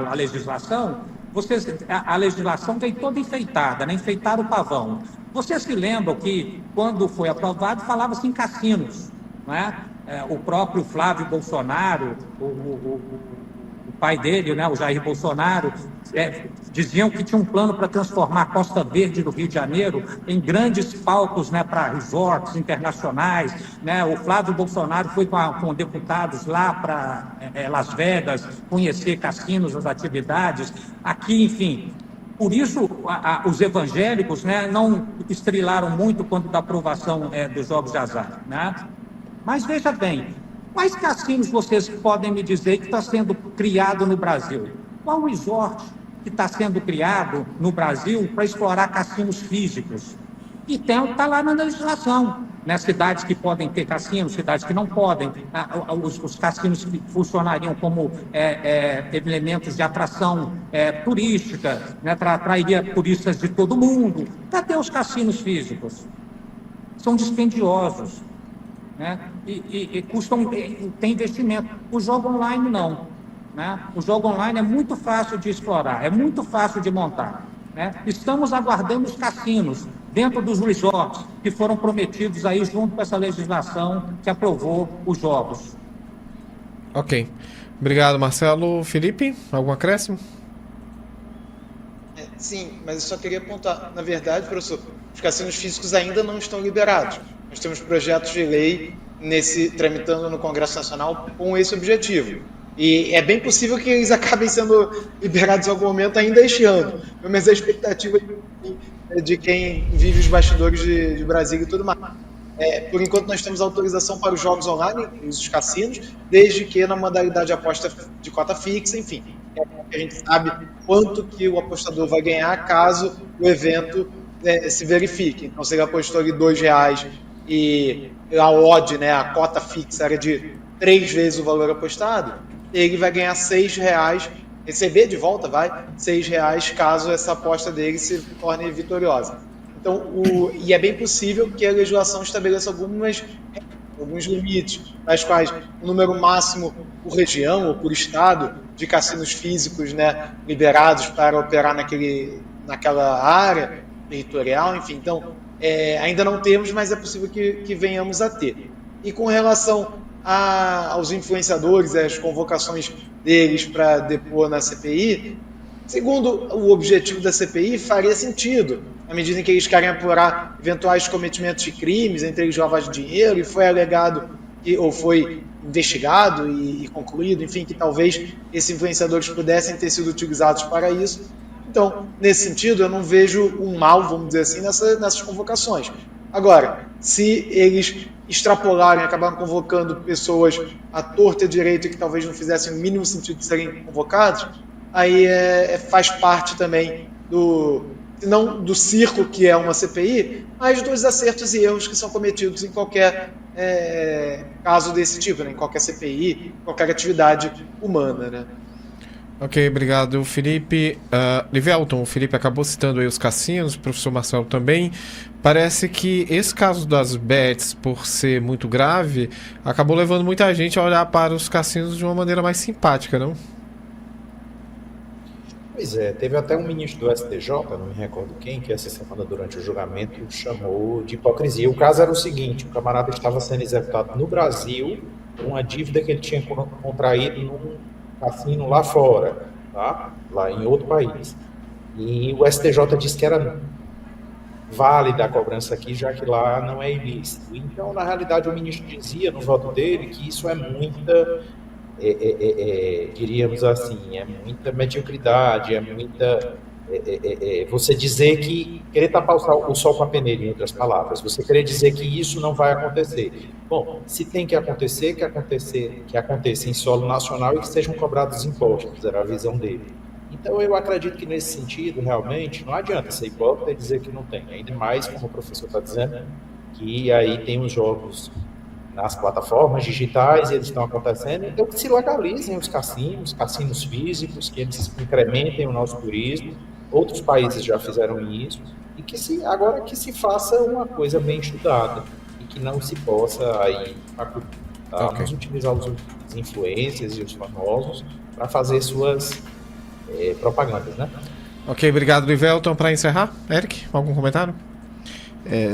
a legislação, a legislação veio toda enfeitada, né? Enfeitaram o pavão. Vocês se lembram que, quando foi aprovado, falava-se em cassinos, né? O próprio Flávio Bolsonaro, o pai dele, né, o Jair Bolsonaro, diziam que tinha um plano para transformar a Costa Verde do Rio de Janeiro em grandes palcos, né, para resorts internacionais, né? O Flávio Bolsonaro foi com deputados lá para Las Vegas conhecer cassinos, as atividades aqui, enfim. Por isso, os evangélicos, né, não estrilaram muito quando da aprovação dos jogos de azar, né? Mas veja bem, quais cassinos vocês podem me dizer que está sendo criado no Brasil? Qual resort que está sendo criado no Brasil para explorar cassinos físicos? E está lá na legislação, né? Cidades que podem ter cassinos, cidades que não podem. Os cassinos funcionariam como elementos de atração turística, né? Atrairia turistas de todo mundo. Cadê os cassinos físicos? São dispendiosos, né? E custam, tem investimento. O jogo online não, né? O jogo online é muito fácil de explorar, é muito fácil de montar, né? Estamos aguardando os cassinos dentro dos resorts que foram prometidos aí junto com essa legislação que aprovou os jogos. Ok. Obrigado, Marcelo. Felipe, algum acréscimo? Sim, mas eu só queria apontar, na verdade, professor, os cassinos físicos ainda não estão liberados. Nós temos projetos de lei tramitando no Congresso Nacional com esse objetivo. E é bem possível que eles acabem sendo liberados em algum momento ainda este ano. Mas a expectativa de quem vive os bastidores de Brasília e tudo mais. Por enquanto nós temos autorização para os jogos online, os cassinos, desde que na modalidade de aposta de cota fixa, enfim. A gente sabe quanto que o apostador vai ganhar caso o evento se verifique. Então, se ele apostou ali R$2 e a odd, né, a cota fixa era de 3 vezes o valor apostado, ele vai ganhar R$6, receber de volta, R$6 caso essa aposta dele se torne vitoriosa. Então, e é bem possível que a legislação estabeleça alguns limites, tais quais o número máximo por região ou por estado de cassinos físicos, né, liberados para operar naquela área territorial, enfim. Então, ainda não temos, mas é possível que venhamos a ter. E com relação aos influenciadores, as convocações deles para depor na CPI, segundo o objetivo da CPI, faria sentido, à medida em que eles querem apurar eventuais cometimentos de crimes, entre eles lavagem de dinheiro, e foi alegado ou foi investigado e concluído, enfim, que talvez esses influenciadores pudessem ter sido utilizados para isso. Então, nesse sentido, eu não vejo um mal, vamos dizer assim, nessas convocações. Agora, se eles extrapolarem, acabaram convocando pessoas à torta e à direita que talvez não fizessem o mínimo sentido de serem convocados, aí faz parte também não do circo que é uma CPI, mas dos acertos e erros que são cometidos em qualquer caso desse tipo, né? Em qualquer CPI, qualquer atividade humana, né? Ok, obrigado, Felipe. Livelton, o Felipe acabou citando aí os cassinos, o professor Marcelo também. Parece que esse caso das bets, por ser muito grave, acabou levando muita gente a olhar para os cassinos de uma maneira mais simpática, não? Pois é, teve até um ministro do STJ, não me recordo quem, que essa semana durante o julgamento chamou de hipocrisia. O caso era o seguinte, o camarada estava sendo executado no Brasil por uma dívida que ele tinha contraído num cassino lá fora, tá? Lá em outro país. E o STJ disse que era válida a cobrança aqui, já que lá não é ilícito. Então, na realidade, o ministro dizia no voto dele que isso é muita... diríamos assim, é muita mediocridade, é muita... você dizer que... querer tapar o sol com a peneira, em outras palavras. Você querer dizer que isso não vai acontecer. Bom, se tem que acontecer, que aconteça em solo nacional e que sejam cobrados impostos, era a visão dele. Então, eu acredito que nesse sentido, realmente, não adianta ser hipócrita e dizer que não tem. Ainda mais, como o professor está dizendo, que aí tem os jogos nas plataformas digitais, eles estão acontecendo, então que se legalizem os cassinos físicos, que eles incrementem o nosso turismo. Outros países já fizeram isso, e que agora que se faça uma coisa bem estudada, e que não se possa aí vamos utilizar os influencers e os famosos para fazer suas propagandas, né? Ok, obrigado, Livelton. Para encerrar, Eric, algum comentário?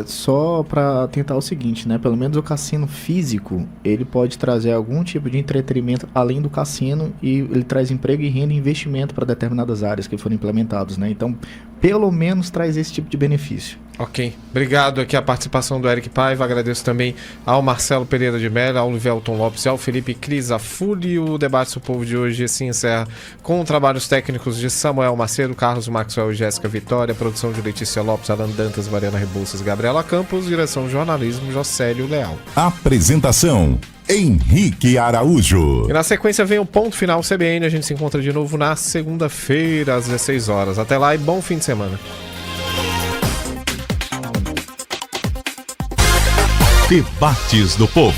Só para tentar o seguinte, né? Pelo menos o cassino físico, ele pode trazer algum tipo de entretenimento além do cassino, e ele traz emprego e renda e investimento para determinadas áreas que foram implementados, né? Então, pelo menos traz esse tipo de benefício. Ok, obrigado aqui a participação do Eric Paiva, agradeço também ao Marcelo Pereira de Mello, ao Livelton Lopes e ao Felipe Crisafulli. O Debate do Povo de hoje se encerra com trabalhos técnicos de Samuel Macedo, Carlos Maxwell e Jéssica Vitória, produção de Letícia Lopes, Alan Dantas, Mariana Rebouças, Gabriela Campos, direção de jornalismo Jocélio Leal. Apresentação: Henrique Araújo. E na sequência vem o Ponto Final CBN, a gente se encontra de novo na segunda-feira às 16 horas. Até lá e bom fim de semana. Debates do Povo.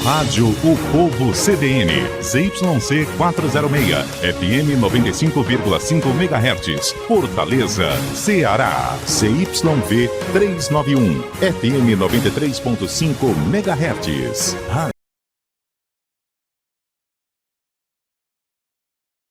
Rádio O Povo CBN, ZYC 406, FM 95,5 MHz, Fortaleza, Ceará, CYV 391, FM 93,5 MHz.